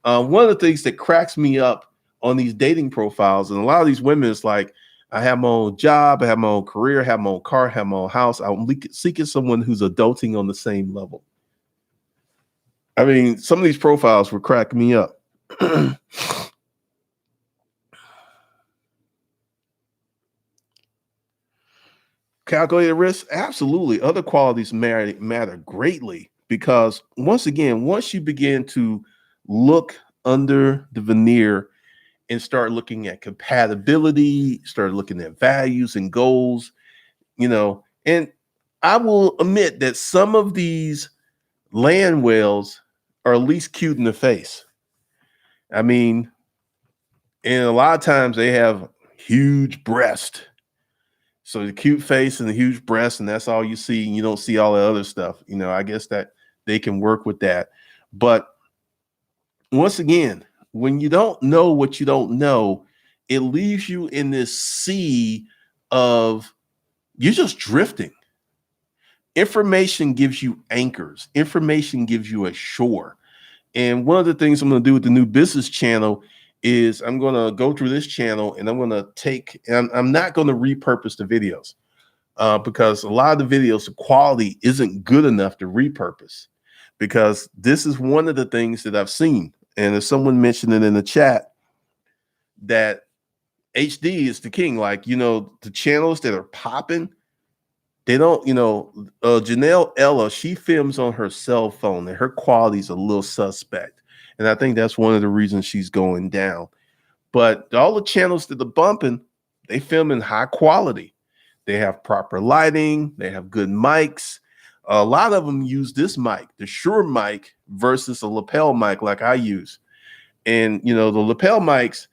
One of the things that cracks me up on these dating profiles, and a lot of these women is like, I have my own job, I have my own career, I have my own car, I have my own house. I'm seeking someone who's adulting on the same level. I mean, some of these profiles were cracking me up. Calculated risk, absolutely. Other qualities matter greatly because once you begin to look under the veneer and start looking at compatibility, start looking at values and goals, and I will admit that some of these land whales are at least cute in the face. I mean, and a lot of times they have huge breast. So the cute face and the huge breast, and that's all you see, and you don't see all the other stuff. I guess that they can work with that. But once again, when you don't know what you don't know, it leaves you in this sea of you're just drifting. Information gives you anchors. Information gives you a shore. And one of the things I'm going to do with the new business channel is I'm going to go through this channel and I'm going to and I'm not going to repurpose the videos because a lot of the videos, the quality isn't good enough to repurpose, because this is one of the things that I've seen. And if someone mentioned it in the chat, that HD is the king. Like, the channels that are popping, they don't, Janelle Ella, she films on her cell phone and her quality is a little suspect. And I think that's one of the reasons she's going down. But all the channels that are bumping, they film in high quality. They have proper lighting. They have good mics. A lot of them use this mic, the Shure mic versus a lapel mic like I use. And, the lapel mics,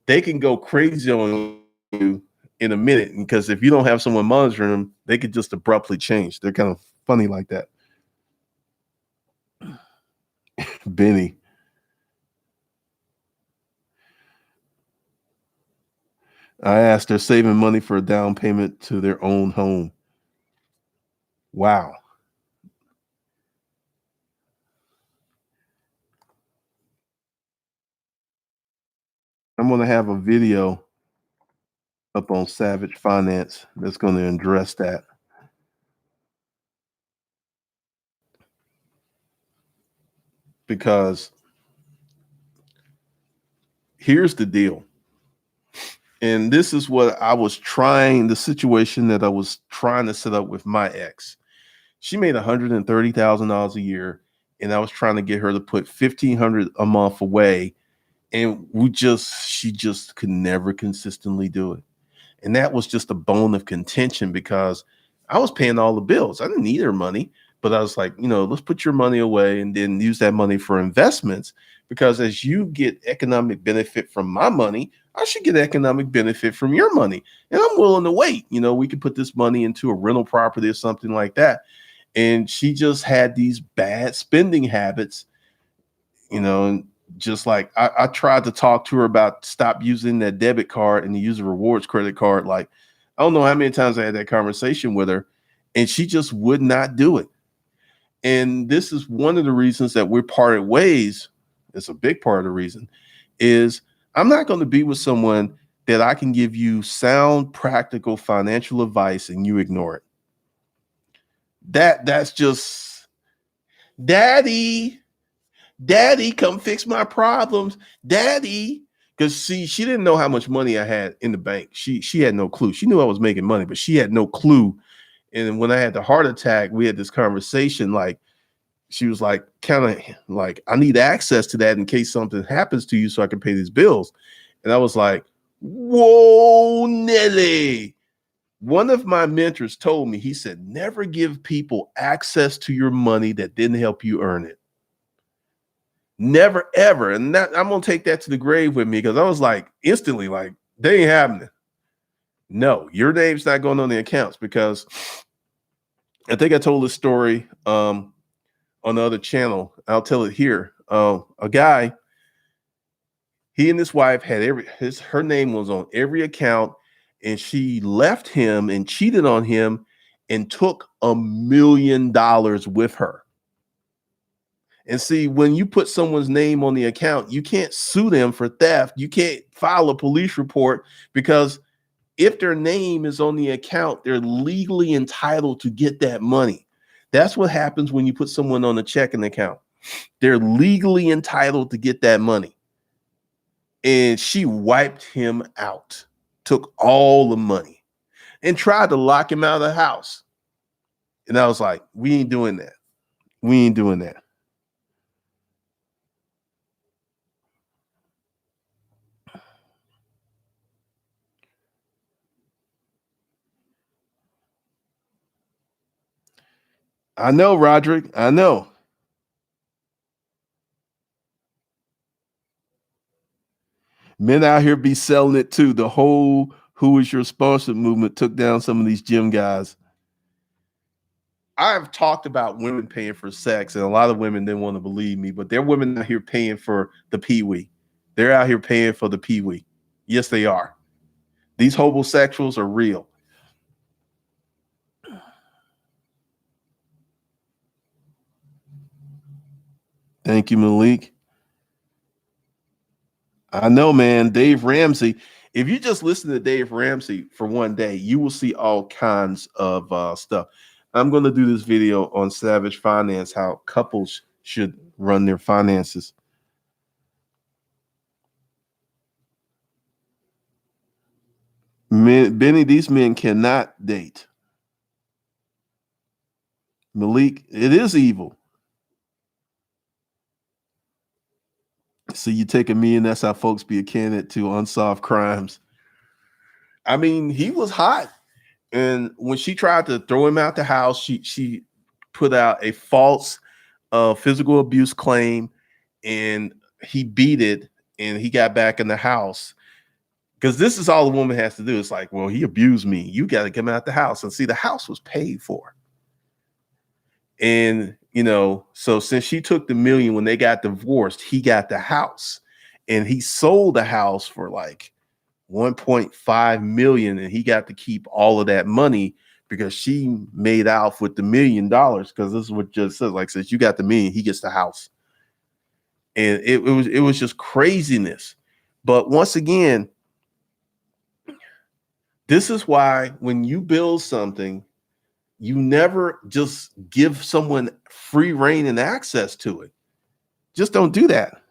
they can go crazy on you in a minute, because if you don't have someone monitoring them, they could just abruptly change. They're kind of funny like that. Benny. I asked, they're saving money for a down payment to their own home. Wow. I'm going to have a video up on Savage Finance that's going to address that. Because here's the deal. And this is what the situation that I was trying to set up with my ex. She made $130,000 a year, and I was trying to get her to put $1,500 a month away. And she just could never consistently do it. And that was just a bone of contention, because I was paying all the bills. I didn't need her money, but I was like, let's put your money away and then use that money for investments, because as you get economic benefit from my money, I should get economic benefit from your money. And I'm willing to wait. We could put this money into a rental property or something like that. And she just had these bad spending habits, and just like I tried to talk to her about stop using that debit card and to use a rewards credit card. Like, I don't know how many times I had that conversation with her, and she just would not do it. And this is one of the reasons that we're parted ways. It's a big part of the reason is I'm not going to be with someone that I can give you sound, practical financial advice and you ignore it. That's just, daddy, come fix my problems, daddy. Because she didn't know how much money I had in the bank. She had no clue. She knew I was making money, but she had no clue. And when I had the heart attack, we had this conversation. Like, she was like, kind of like, I need access to that in case something happens to you so I can pay these bills. And I was like, whoa, Nelly. One of my mentors told me, he said, never give people access to your money that didn't help you earn it. Never, ever. And that, I'm going to take that to the grave with me, because I was like, instantly, like, they ain't happening. No, your name's not going on the accounts, because I think I told this story on the other channel. I'll tell it here. A guy, he and his wife had her name was on every account, and she left him and cheated on him and took $1 million with her. And see, when you put someone's name on the account, you can't sue them for theft. You can't file a police report, because if their name is on the account, they're legally entitled to get that money. That's what happens when you put someone on a checking account. They're legally entitled to get that money. And she wiped him out, took all the money. and tried to lock him out of the house. And I was like, we ain't doing that. We ain't doing that. I know, Roderick. I know. Men out here be selling it too. The whole "Who is your sponsor" movement took down some of these gym guys. I've talked about women paying for sex, and a lot of women didn't want to believe me, but there are women out here paying for the pee-wee. They're out here paying for the pee-wee. Yes, they are. These homosexuals are real. Thank you, Malik. I know, man. Dave Ramsey. If you just listen to Dave Ramsey for one day, you will see all kinds of stuff. I'm going to do this video on Savage Finance, how couples should run their finances. Benny, these men cannot date. Malik, it is evil. So you take a million, that's how folks be a candidate to unsolved crimes. I mean, he was hot. And when she tried to throw him out the house, she put out a false physical abuse claim, and he beat it, and he got back in the house. Because this is all the woman has to do. It's like, well, he abused me. You got to come out the house. And see, the house was paid for. And, so since she took the million when they got divorced, he got the house. And he sold the house for like 1.5 million, and he got to keep all of that money because she made out with the $1 million. Because this is what just says, like, since you got the million, he gets the house. And it was just craziness. But once again, this is why when you build something, you never just give someone free reign and access to it. Just don't do that.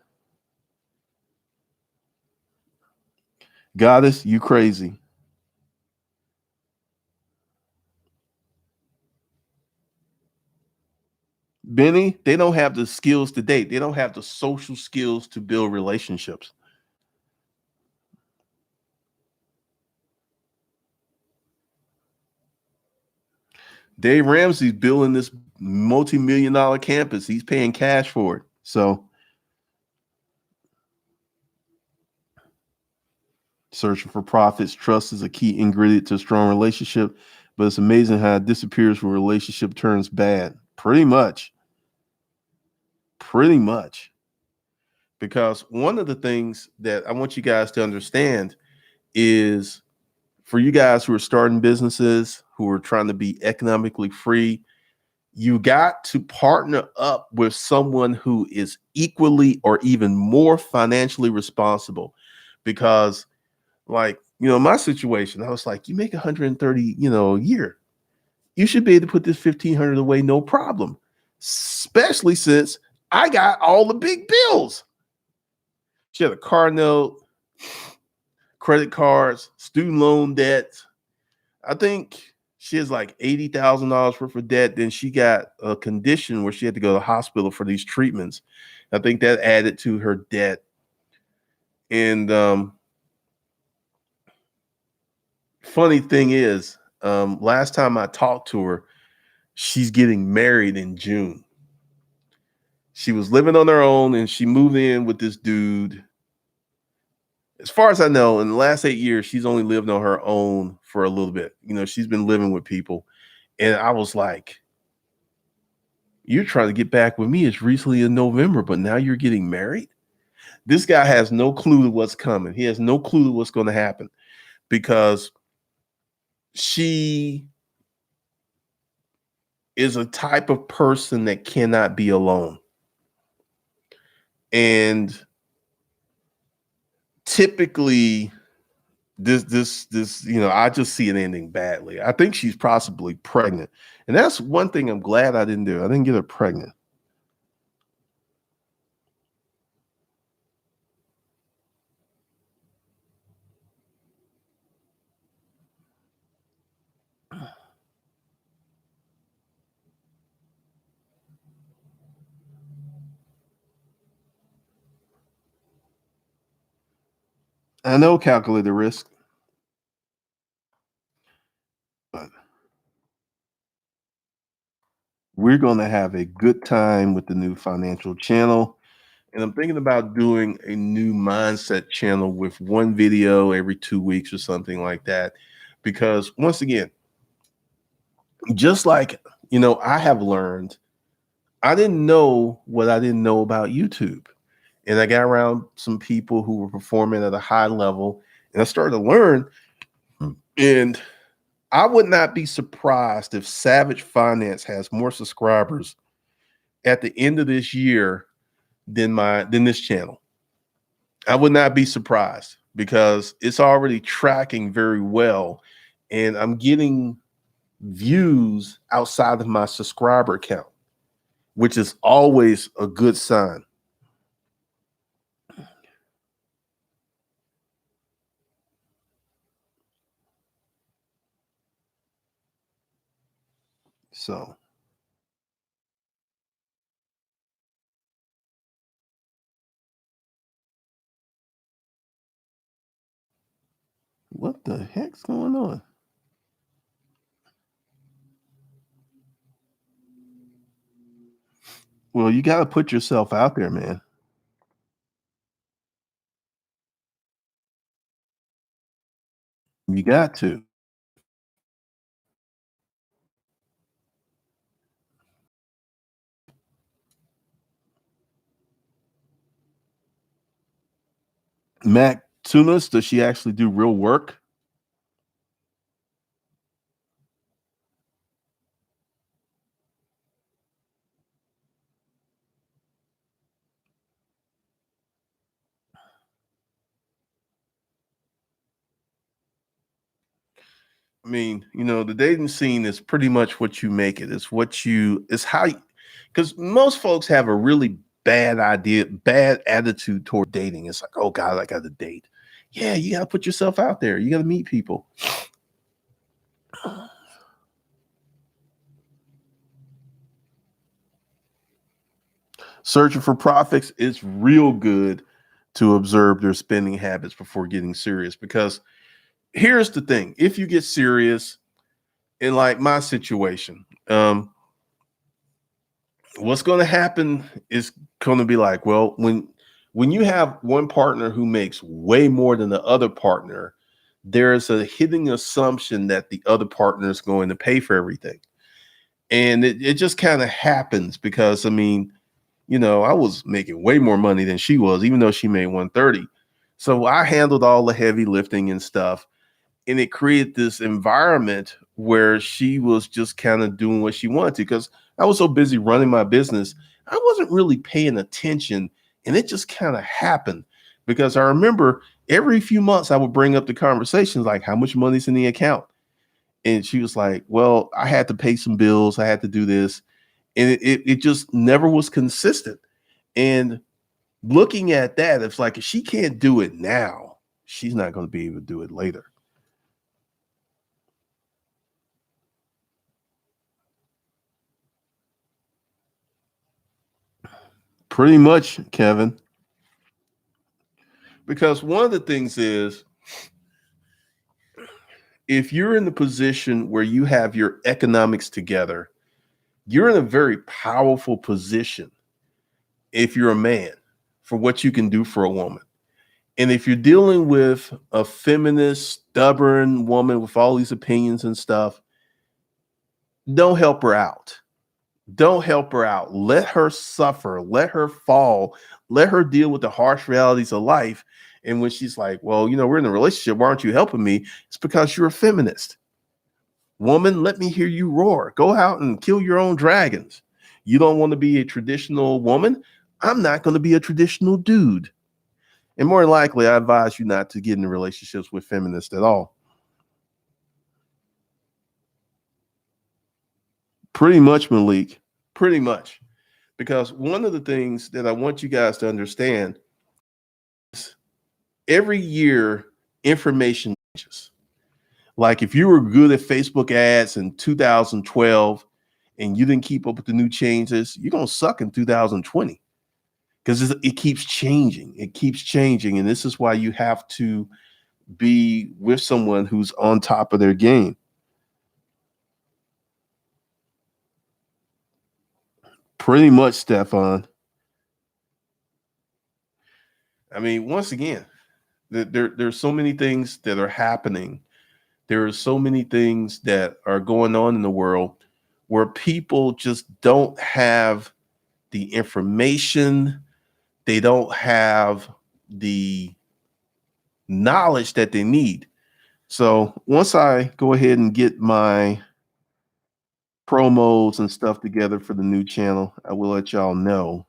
Goddess, you crazy. Benny, they don't have the skills to date. They don't have the social skills to build relationships. Dave Ramsey's building this multi-million-dollar campus. He's paying cash for it. So searching for profits, trust is a key ingredient to a strong relationship, but it's amazing how it disappears when a relationship turns bad. Pretty much. Because one of the things that I want you guys to understand is, for you guys who are starting businesses, who are trying to be economically free, you got to partner up with someone who is equally or even more financially responsible. Because, like, my situation, I was like, you make 130, a year. You should be able to put this 1,500 away, no problem. Especially since I got all the big bills. She had a car note, credit cards, student loan debt. I think she has like $80,000 worth of debt. Then she got a condition where she had to go to the hospital for these treatments. I think that added to her debt. And funny thing is, last time I talked to her, she's getting married in June. She was living on her own, and she moved in with this dude. As far as I know, in the last 8 years, she's only lived on her own for a little bit. She's been living with people. And I was like, you're trying to get back with me as recently in November, but now you're getting married? This guy has no clue to what's coming. He has no clue to what's going to happen, because she is a type of person that cannot be alone. And typically this I just see it ending badly. I think she's possibly pregnant, and that's one thing I'm glad I didn't do. I didn't get her pregnant. I know calculated risk, but we're going to have a good time with the new financial channel. And I'm thinking about doing a new mindset channel with one video every 2 weeks or something like that. Because once again, just like, I have learned, I didn't know what I didn't know about YouTube. And I got around some people who were performing at a high level and I started to learn. And I would not be surprised if Savage Finance has more subscribers at the end of this year than this channel. I would not be surprised because it's already tracking very well and I'm getting views outside of my subscriber count, which is always a good sign. So what the heck's going on? Well, you got to put yourself out there, man. You got to. Mac Tunis, does she actually do real work? I mean, the dating scene is pretty much what you make it. It's how you, because most folks have a really bad attitude toward dating. It's like, oh God, I got to date. Yeah, you got to put yourself out there. You got to meet people. Searching for profits, it's real good to observe their spending habits before getting serious. Because here's the thing: if you get serious, in like my situation, what's going to happen is going to be like, well, when you have one partner who makes way more than the other partner, there's a hidden assumption that the other partner is going to pay for everything. And it just kind of happens because, I mean, I was making way more money than she was, even though she made 130. So I handled all the heavy lifting and stuff. And it created this environment where she was just kind of doing what she wanted to because I was so busy running my business. I wasn't really paying attention. And it just kind of happened because I remember every few months I would bring up the conversations like, how much money's in the account? And she was like, well, I had to pay some bills. I had to do this. And it just never was consistent. And looking at that, it's like, if she can't do it now, she's not going to be able to do it later. Pretty much, Kevin. Because one of the things is, if you're in the position where you have your economics together, you're in a very powerful position if you're a man for what you can do for a woman. And if you're dealing with a feminist, stubborn woman with all these opinions and stuff, don't help her out. Don't help her out. Let her suffer. Let her fall. Let her deal with the harsh realities of life. And when she's like, well, we're in a relationship, why aren't you helping me? It's because you're a feminist. Woman, let me hear you roar. Go out and kill your own dragons. You don't want to be a traditional woman? I'm not going to be a traditional dude. And more than likely, I advise you not to get into relationships with feminists at all. Pretty much, Malik. Pretty much. Because one of the things that I want you guys to understand is every year information changes. Like if you were good at Facebook ads in 2012 and you didn't keep up with the new changes, you're going to suck in 2020 because it keeps changing. It keeps changing. And this is why you have to be with someone who's on top of their game. Pretty much, Stefan. I mean, once again, there's so many things that are happening. There are so many things that are going on in the world where people just don't have the information. They don't have the knowledge that they need. So once I go ahead and get my promos and stuff together for the new channel, I will let y'all know.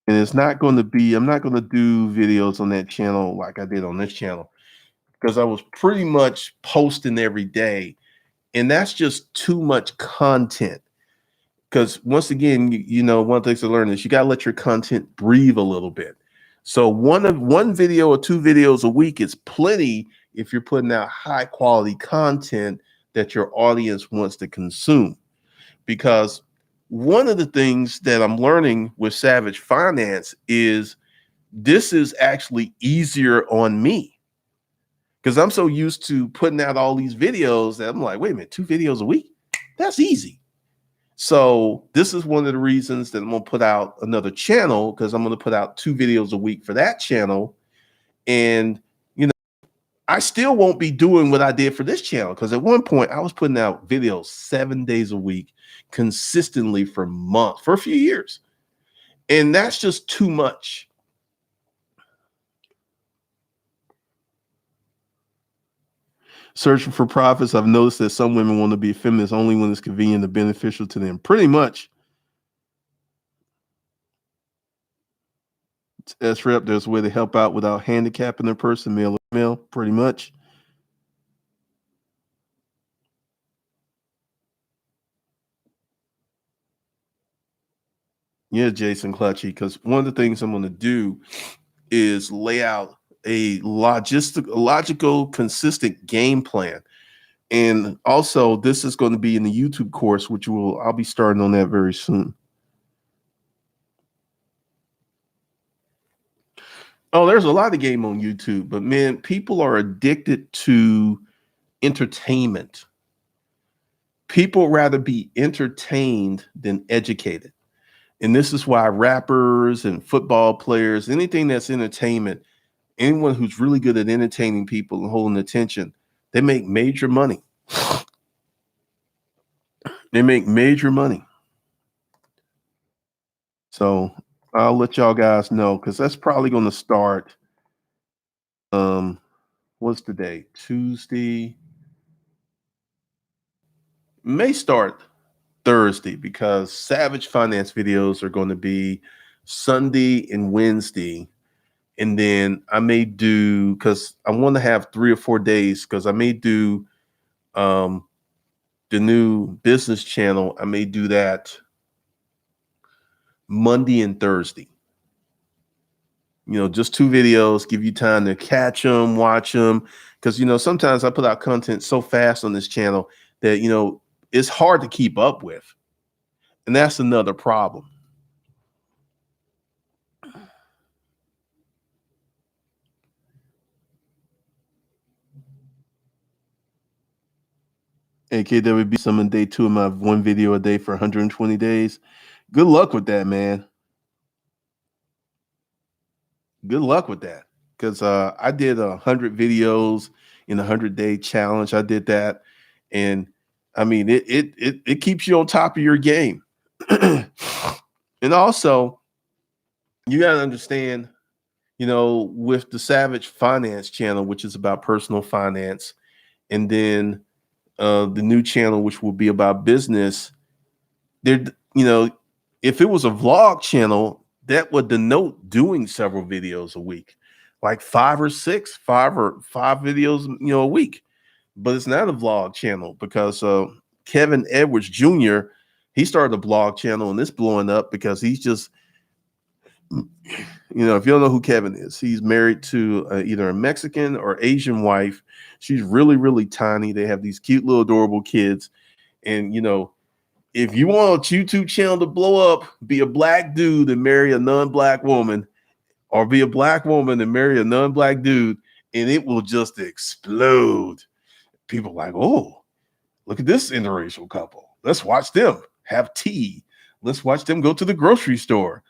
And it's not going to be, I'm not going to do videos on that channel like I did on this channel, because I was pretty much posting every day. And that's just too much content. Because once again, one of the things to learn is you got to let your content breathe a little bit. So one video or 2 videos a week is plenty if you're putting out high quality content that your audience wants to consume. Because one of the things that I'm learning with Savage Finance is this is actually easier on me, because I'm so used to putting out all these videos that I'm like, wait a minute, 2 videos a week? That's easy. So this is one of the reasons that I'm going to put out another channel, because I'm going to put out 2 videos a week for that channel. And, I still won't be doing what I did for this channel, because at one point I was putting out videos 7 days a week consistently for a few years. And that's just too much. Searching for profits. I've noticed that some women want to be feminists only when it's convenient and beneficial to them. Pretty much. S-Rep, there's a way to help out without handicapping a person, male or female. Pretty much. Yeah, Jason Clutchy, because one of the things I'm going to do is lay out a logical, consistent game plan. And also, this is going to be in the YouTube course, which I'll be starting on that very soon. Oh, there's a lot of game on YouTube, but man, people are addicted to entertainment. People rather be entertained than educated. And this is why rappers and football players, anything that's entertainment, anyone who's really good at entertaining people and holding attention, they make major money. They make major money. So I'll let y'all guys know, because that's probably going to start. What's the date? Tuesday. May start Thursday, because Savage Finance videos are going to be Sunday and Wednesday. And then I may do, because I want to have 3 or 4 days, because I may do the new business channel. I may do that Monday and Thursday. Just 2 videos, give you time to catch them, watch them. Because, sometimes I put out content so fast on this channel that, it's hard to keep up with. And that's another problem. AKWB, summon day 2 of my 1 video a day for 120 days. Good luck with that, man. Good luck with that. Because I did 100 videos in a 100-day challenge. I did that. And I mean, it keeps you on top of your game. And also, you got to understand, with the Savage Finance channel, which is about personal finance, and then the new channel, which will be about business, there, if it was a vlog channel, that would denote doing several videos a week, like 5 or 6, 5 videos, a week. But it's not a vlog channel, because Kevin Edwards Jr., he started a blog channel, and it's blowing up because he's just, if you don't know who Kevin is, he's married to either a Mexican or Asian wife. She's really, really tiny. They have these cute little adorable kids. And, If you want a YouTube channel to blow up, be a black dude and marry a non-black woman, or be a black woman and marry a non-black dude, and it will just explode. People like, oh, look at this interracial couple. Let's watch them have tea. Let's watch them go to the grocery store.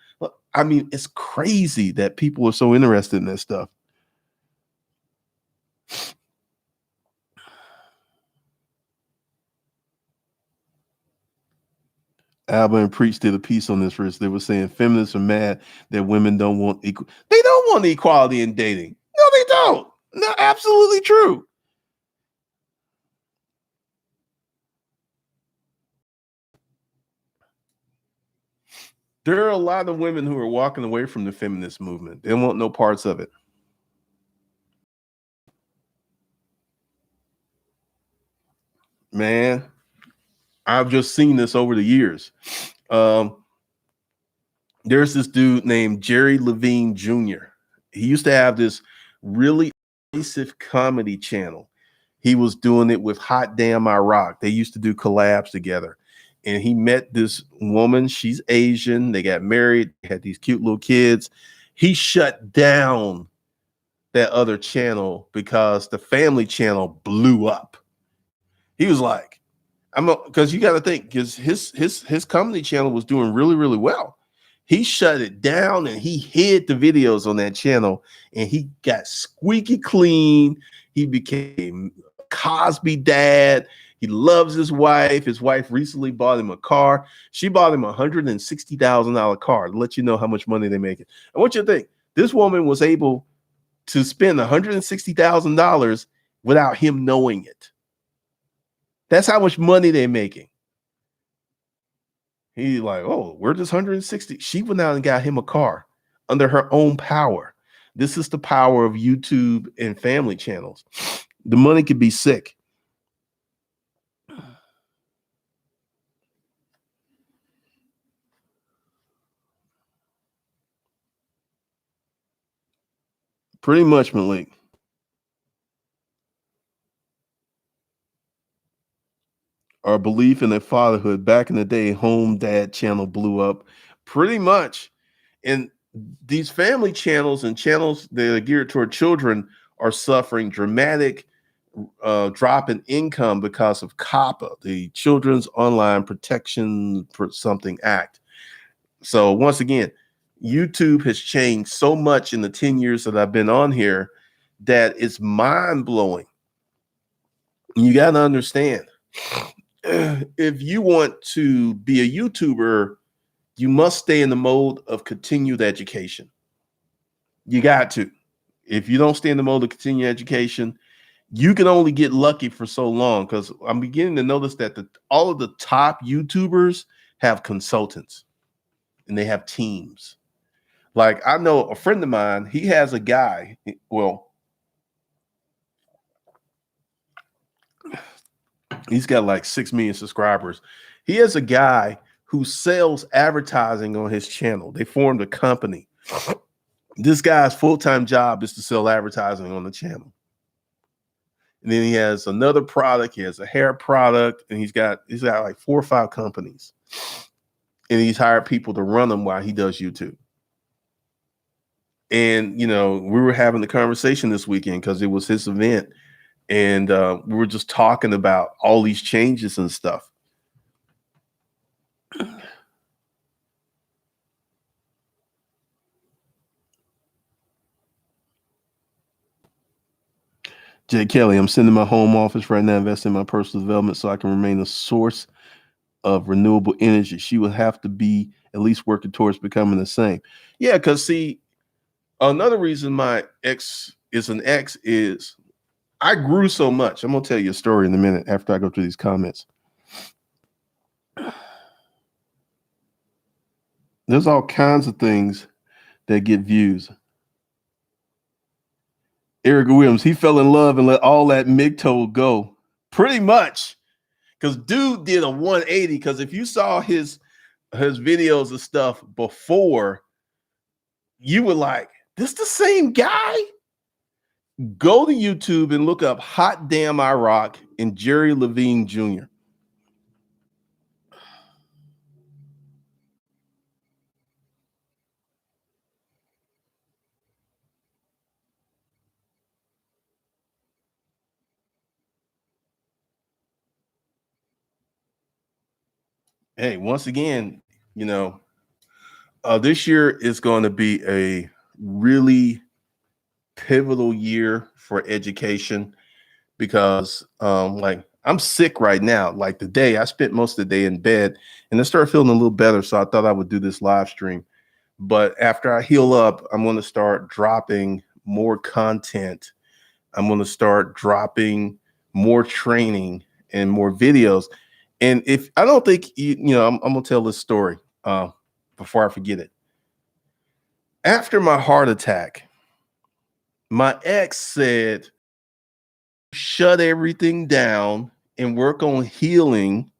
I mean, it's crazy that people are so interested in this stuff. Alba and Preach did a piece on this, Rich. They were saying feminists are mad that women don't want equal. They don't want equality in dating. No, they don't. No, absolutely true. There are a lot of women who are walking away from the feminist movement. They don't want no parts of it. Man, I've just seen this over the years. There's this dude named Jerry Levine Jr. He used to have this really invasive comedy channel. He was doing it with Hot Damn I Rock. They used to do collabs together. And he met this woman. She's Asian. They got married, had these cute little kids. He shut down that other channel because the family channel blew up. He was like, because you got to think, because his comedy channel was doing really, really well. He shut it down and he hid the videos on that channel, and he got squeaky clean. He became Cosby dad. He loves his wife. His wife recently bought him a car. She bought him $160,000 car to let you know how much money they're making. I want you to think, this woman was able to spend $160,000 without him knowing it. That's how much money they're making. He's like, oh, where's this 160? She went out and got him a car under her own power. This is the power of YouTube and family channels. The money could be sick. Pretty much, Malik. Our belief in their fatherhood back in the day, home dad channel blew up pretty much. And these family channels and channels that are geared toward children are suffering dramatic drop in income because of COPPA, the Children's Online Protection for Something Act. So once again, YouTube has changed so much in the 10 years that I've been on here that it's mind-blowing. You got to understand, if you want to be a YouTuber, you must stay in the mode of continued education. You got to. If you don't stay in the mode of continued education, you can only get lucky for so long, because I'm beginning to notice that all of the top YouTubers have consultants and they have teams. Like, I know a friend of mine, he has a guy, well, he's got like 6 million subscribers. He has a guy who sells advertising on his channel. They formed a company. This guy's full-time job is to sell advertising on the channel. And then he has another product. He has a hair product, and he's got like 4 or 5 companies. And he's hired people to run them while he does YouTube. And, you know, we were having the conversation this weekend because it was his event. And we were just talking about all these changes and stuff. Jay Kelly, I'm sitting in my home office right now, investing in my personal development so I can remain a source of renewable energy. She would have to be at least working towards becoming the same. Yeah, because see, another reason my ex is an ex is I grew so much. I'm going to tell you a story in a minute after I go through these comments. There's all kinds of things that get views. Eric Williams, he fell in love and let all that MGTOW go. Pretty much. Because dude did a 180. Because if you saw his videos and stuff before, you were like, this the same guy? Go to YouTube and look up Hot Damn I Rock and Jerry Levine Jr. Hey, once again, you know, this year is going to be a really pivotal year for education because, like, I'm sick right now. Like today, I spent most of the day in bed and I started feeling a little better. So I thought I would do this live stream. But after I heal up, I'm going to start dropping more content. I'm going to start dropping more training and more videos. And if I don't think I'm going to tell this story before I forget it. After my heart attack, my ex said, shut everything down and work on healing,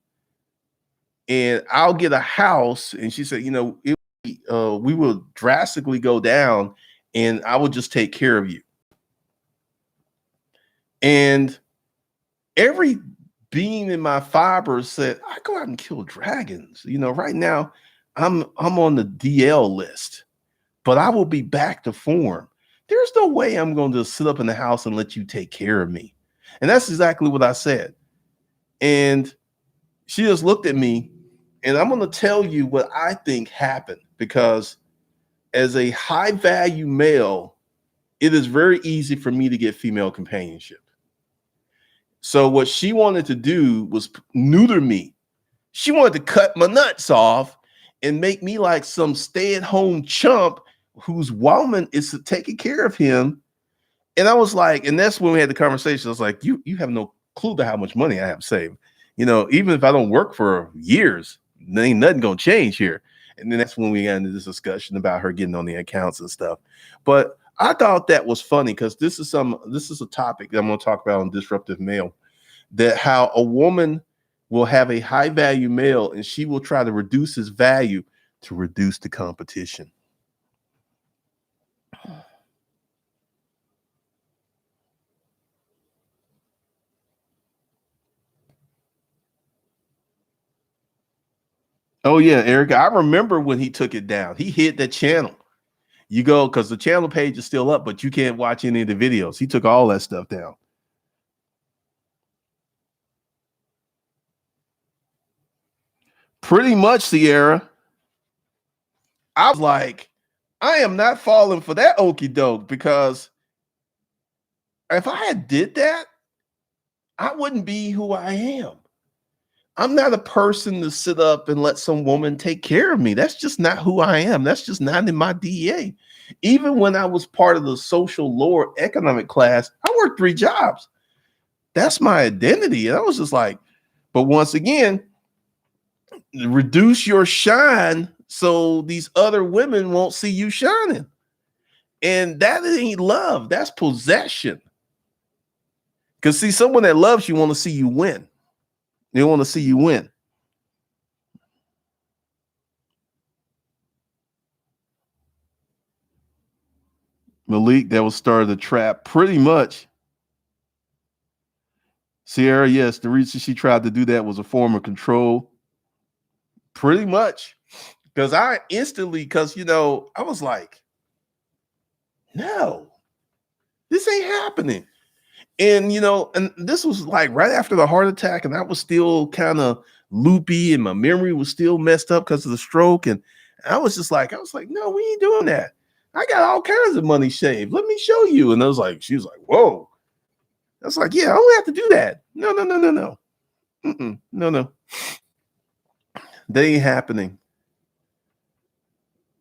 and I'll get a house. And she said, we will drastically go down and I will just take care of you. And every being in my fibers said, I go out and kill dragons. Right now I'm on the DL list, but I will be back to form. There's no way I'm going to sit up in the house and let you take care of me. And that's exactly what I said. And she just looked at me, and I'm going to tell you what I think happened, because as a high value male, it is very easy for me to get female companionship. So what she wanted to do was neuter me. She wanted to cut my nuts off and make me like some stay-at-home chump whose woman is taking care of him. And I was like, and that's when we had the conversation. I was like, you have no clue to how much money I have saved. Even if I don't work for years, there ain't nothing gonna change here. And then that's when we got into this discussion about her getting on the accounts and stuff. But I thought that was funny because this is a topic that I'm gonna talk about on Disruptive Male, that how a woman will have a high value male and she will try to reduce his value to reduce the competition. Oh yeah, Erica, I remember when he took it down. He hit that channel. You go, because the channel page is still up, but you can't watch any of the videos. He took all that stuff down. Pretty much, Sierra. I was like, I am not falling for that okey doke, because if I had did that, I wouldn't be who I am. I'm not a person to sit up and let some woman take care of me. That's just not who I am. That's just not in my DA. Even when I was part of the social lower economic class, I worked 3 jobs. That's my identity. And I was just like, but once again, reduce your shine so these other women won't see you shining. And that ain't love. That's possession. Because see, someone that loves you want to see you win. They want to see you win. Malik, that was started the trap pretty much. Sierra, yes, the reason she tried to do that was a form of control. Pretty much. Because I was like, no, this ain't happening. And and this was like right after the heart attack, and I was still kind of loopy and my memory was still messed up because of the stroke. And I was like, no, we ain't doing that. I got all kinds of money saved. Let me show you. And she was like, whoa. I was like, yeah, I don't have to do that. No. No. That ain't happening.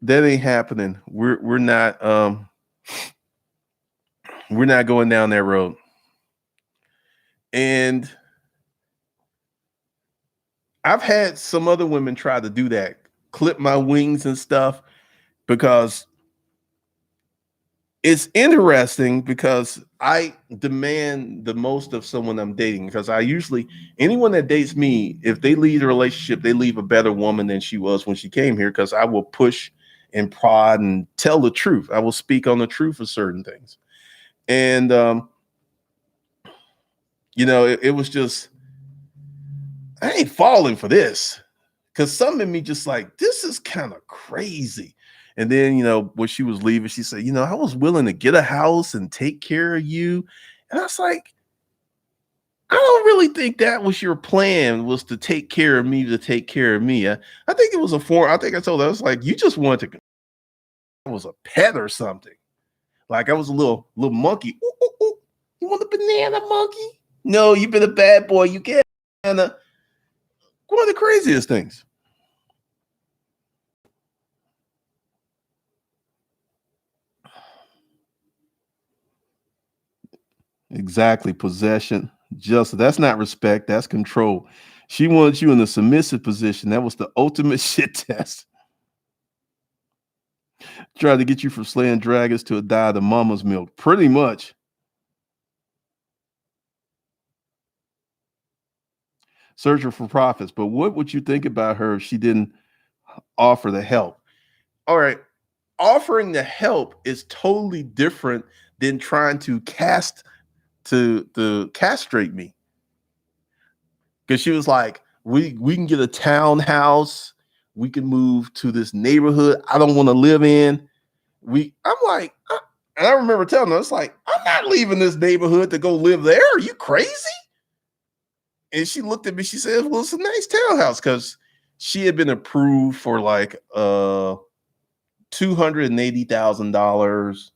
That ain't happening. We're not going down that road. And I've had some other women try to do that, clip my wings and stuff, because it's interesting, because I demand the most of someone I'm dating, because anyone that dates me, if they leave a relationship, they leave a better woman than she was when she came here, because I will push and prod and tell the truth. I will speak on the truth of certain things. And, it was just, I ain't falling for this, because some of me just like, this is kind of crazy. And then, when she was leaving, she said, I was willing to get a house and take care of you. And I was like, I don't really think that was your plan, was to take care of me, to take care of me. I think it was a form. I think I told her, I was like, you just wanted to, I was a pet or something. Like I was a little monkey. Ooh, ooh, ooh. You want a banana monkey? No, you've been a bad boy. You can't. One of the craziest things. Exactly. Possession. Just that's not respect. That's control. She wanted you in a submissive position. That was the ultimate shit test. Tried to get you from slaying dragons to a diet of mama's milk. Pretty much. Searching for profits. But what would you think about her if she didn't offer the help? All right. Offering the help is totally different than trying to castrate me. Because she was like, we can get a townhouse, we can move to this neighborhood I don't want to live in. I'm like, and I remember telling her, it's like, I'm not leaving this neighborhood to go live there. Are you crazy? And she looked at me, she said, well, it's a nice townhouse, because she had been approved for like $280,000.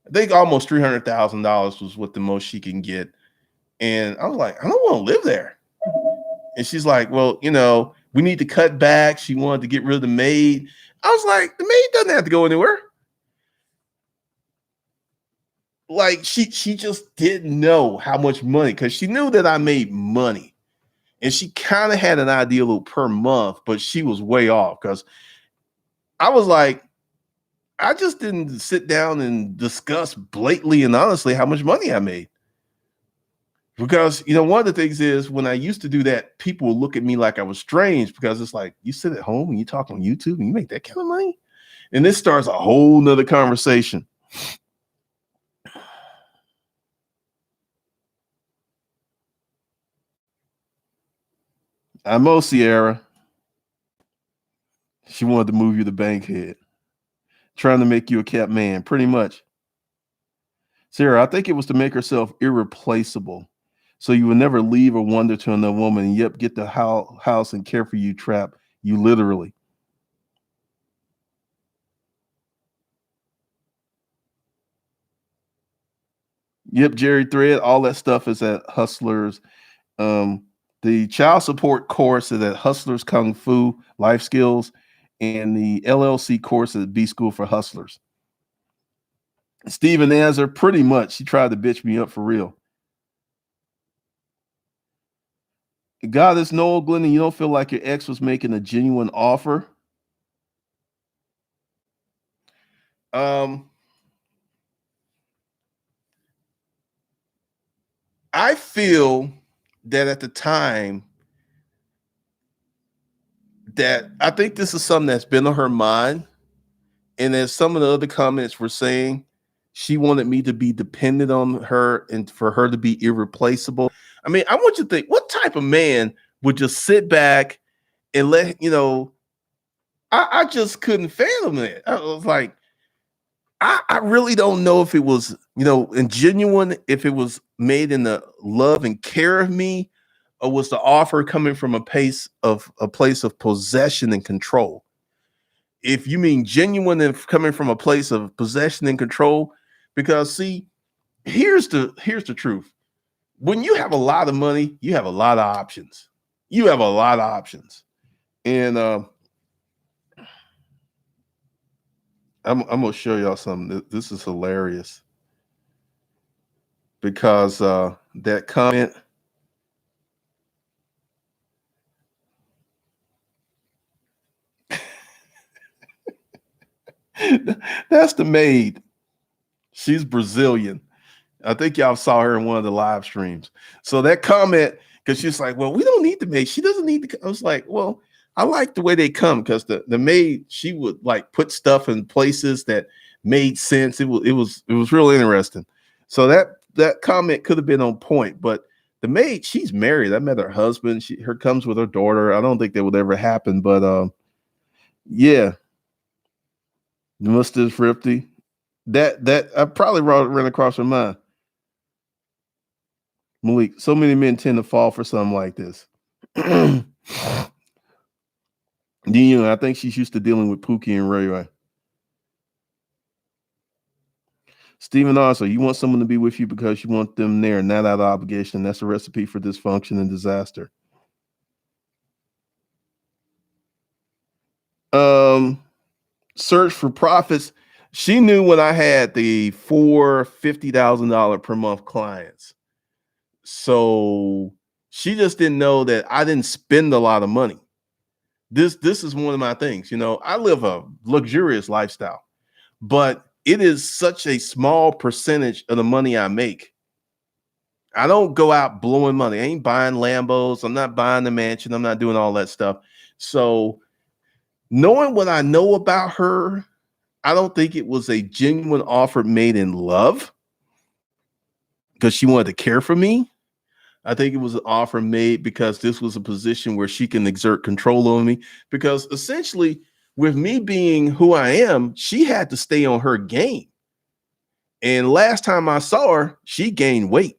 I think almost $300,000 was what the most she can get. And I was like, I don't want to live there. And she's like, well, we need to cut back. She wanted to get rid of the maid. I was like, the maid doesn't have to go anywhere. Like she just didn't know how much money, because she knew that I made money. And she kind of had an idea per month, but she was way off, because I was like, I just didn't sit down and discuss blatantly and honestly how much money I made. Because, one of the things is, when I used to do that, people would look at me like I was strange, because it's like, you sit at home and you talk on YouTube and you make that kind of money. And this starts a whole nother conversation. I'm Sierra. She wanted to move you to Bankhead, trying to make you a kept man, pretty much. Sarah, I think it was to make herself irreplaceable, so you would never leave or wander to another woman, and yep, get the house and care for you trap you literally. Yep, Jerry Thread, all that stuff is at Hustlers. The child support course is at Hustlers Kung Fu Life Skills, and the LLC course is at B School for Hustlers. Steven Nazar, pretty much, she tried to bitch me up for real. God, it's Noel Glenn, and you don't feel like your ex was making a genuine offer. I feel that at the time, that I think this is something that's been on her mind. And as some of the other comments were saying, she wanted me to be dependent on her and for her to be irreplaceable. I mean, I want you to think, what type of man would just sit back and I just couldn't fathom it. I was like, I really don't know if it was, and genuine, if it was made in the love and care of me, or was the offer coming from a place of possession and control. If you mean genuine and coming from a place of possession and control, because see, here's the truth. When you have a lot of money, you have a lot of options. You have a lot of options. And I'm gonna show y'all something. This is hilarious, because that comment, that's the maid. She's Brazilian. I think y'all saw her in one of the live streams. So that comment, because she's like, well, we don't need the maid. She doesn't need to. I was like, well, I like the way they come, because the maid, she would like put stuff in places that made sense. It was real interesting. So that comment could have been on point, but the maid, she's married. I met her husband. Her comes with her daughter. I don't think that would ever happen, but yeah, Mr. Thrifty. That I probably ran across her mind. Malik, so many men tend to fall for something like this. I think she's used to dealing with Pookie and Ray Ray. Stephen also, you want someone to be with you because you want them there, not out of obligation. That's a recipe for dysfunction and disaster. Search for profits. She knew when I had the $50,000 per month clients. So she just didn't know that I didn't spend a lot of money. This is one of my things. I live a luxurious lifestyle, but it is such a small percentage of the money I make. I don't go out blowing money. I ain't buying Lambos. I'm not buying the mansion. I'm not doing all that stuff. So knowing what I know about her, I don't think it was a genuine offer made in love because she wanted to care for me. I think it was an offer made because this was a position where she can exert control over me. Because essentially, with me being who I am, she had to stay on her game. And last time I saw her, she gained weight.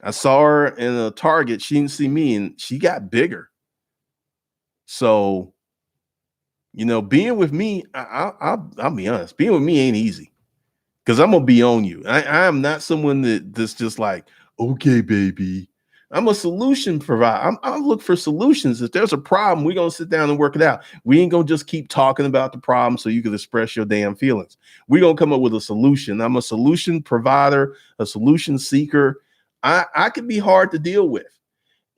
I saw her in a Target. She didn't see me, and she got bigger. So, being with me, I'll be honest. Being with me ain't easy because I'm gonna be on you. I am not someone that's just like, okay, baby. I'm a solution provider. I look for solutions. If there's a problem, we're gonna sit down and work it out. We ain't gonna just keep talking about the problem so you can express your damn feelings. We're gonna come up with a solution. I'm a solution provider, a solution seeker. I can be hard to deal with.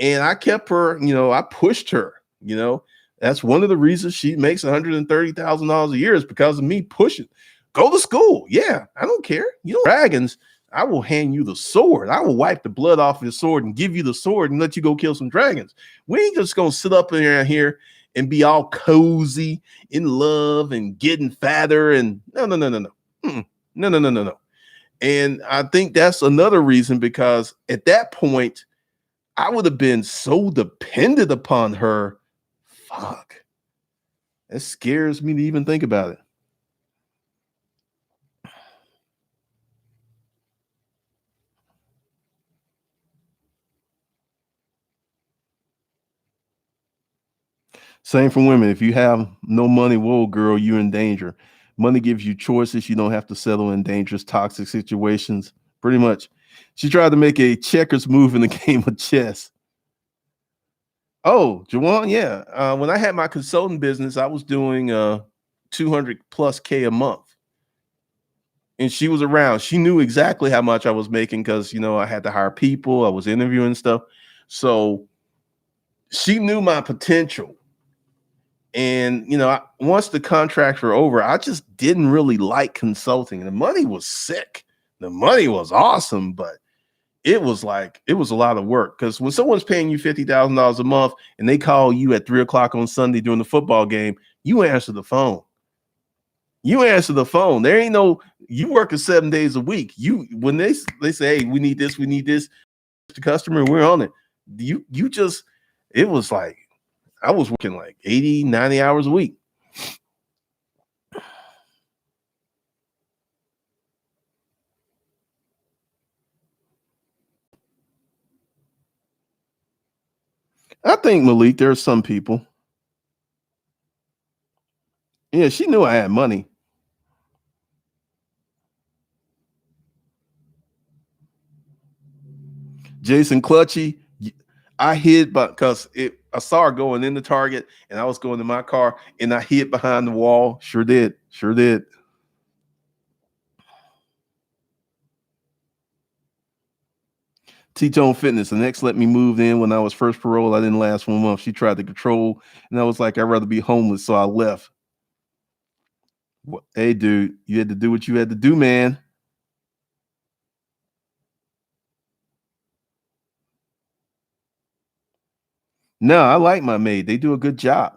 And I kept her, I pushed her, That's one of the reasons she makes $130,000 a year is because of me pushing. Go to school. Yeah, I don't care. Dragons, I will hand you the sword. I will wipe the blood off your sword and give you the sword and let you go kill some dragons. We ain't just gonna sit up in here and be all cozy in love and getting fatter and no. No. And I think that's another reason because at that point, I would have been so dependent upon her. Fuck. It scares me to even think about it. Same for women. If you have no money, whoa, girl, you're in danger. Money gives you choices. You don't have to settle in dangerous, toxic situations. Pretty much. She tried to make a checkers move in the game of chess. Oh, Jawan, yeah. When I had my consulting business, I was doing 200 plus K a month. And she was around. She knew exactly how much I was making because, I had to hire people. I was interviewing stuff. So she knew my potential. And, once the contracts were over, I just didn't really like consulting. The money was sick. The money was awesome, but it was a lot of work. Because when someone's paying you $50,000 a month and they call you at 3:00 on Sunday during the football game, you answer the phone. There ain't no, you working 7 days a week. When they say, hey, we need this, the customer, we're on it. It was like, I was working like 80, 90 hours a week. I think, Malik, there are some people. Yeah, she knew I had money. Jason Clutchy, I hid because I saw her going in the Target and I was going to my car and I hid behind the wall. Sure did. T-Tone Fitness. The next let me move in when I was first paroled. I didn't last 1 month. She tried to control, and I was like, I'd rather be homeless, so I left. Hey, dude, you had to do what you had to do, man. No, I like my maid. They do a good job.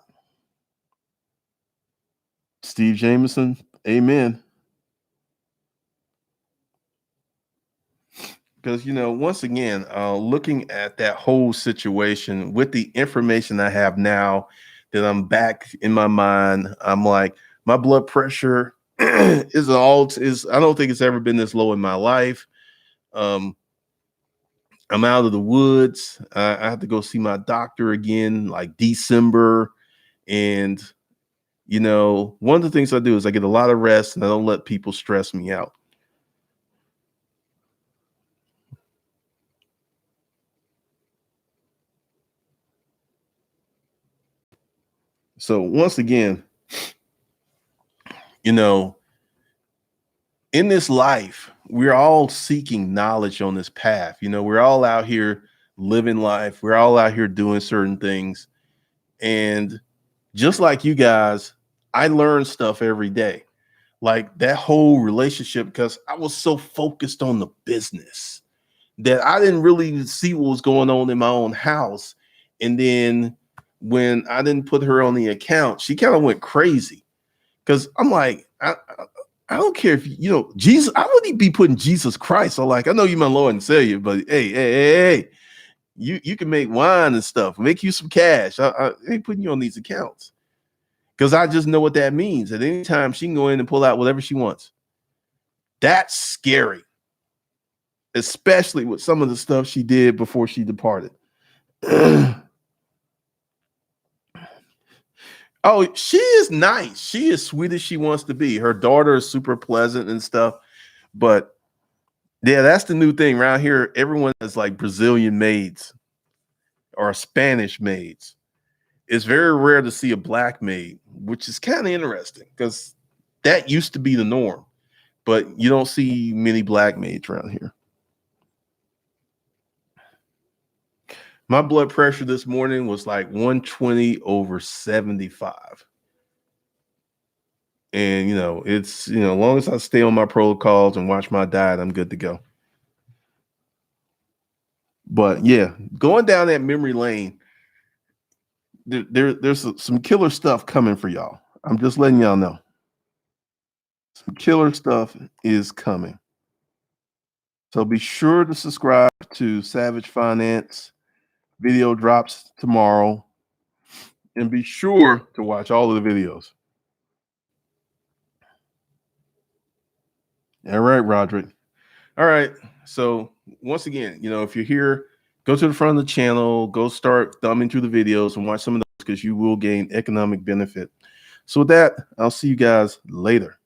Steve Jameson, amen. Because, once again, looking at that whole situation with the information I have now that I'm back in my mind, I'm like, my blood pressure I don't think it's ever been this low in my life. I'm out of the woods. I have to go see my doctor again, like December. And, one of the things I do is I get a lot of rest and I don't let people stress me out. So once again, in this life, we're all seeking knowledge on this path. We're all out here living life. We're all out here doing certain things. And just like you guys, I learn stuff every day. Like that whole relationship, because I was so focused on the business that I didn't really see what was going on in my own house. And then when I didn't put her on the account, she kind of went crazy because I'm like, I don't care if Jesus. I wouldn't be putting Jesus Christ. So like, I know you my Lord and Savior, but hey, you can make wine and stuff, make you some cash. I ain't putting you on these accounts because I just know what that means. At any time, she can go in and pull out whatever she wants. That's scary, especially with some of the stuff she did before she departed. Oh, she is nice. She is sweet as she wants to be. Her daughter is super pleasant and stuff. But yeah, that's the new thing around here. Everyone is like Brazilian maids or Spanish maids. It's very rare to see a black maid, which is kind of interesting because that used to be the norm. But you don't see many black maids around here. My blood pressure this morning was like 120/75. And, it's, as long as I stay on my protocols and watch my diet, I'm good to go. But yeah, going down that memory lane, there's some killer stuff coming for y'all. I'm just letting y'all know. Some killer stuff is coming. So be sure to subscribe to Savage Finance. Video drops tomorrow. And be sure to watch all of the videos. All right, Roderick. All right. So once again, if you're here, go to the front of the channel, go start thumbing through the videos and watch some of those because you will gain economic benefit. So with that, I'll see you guys later.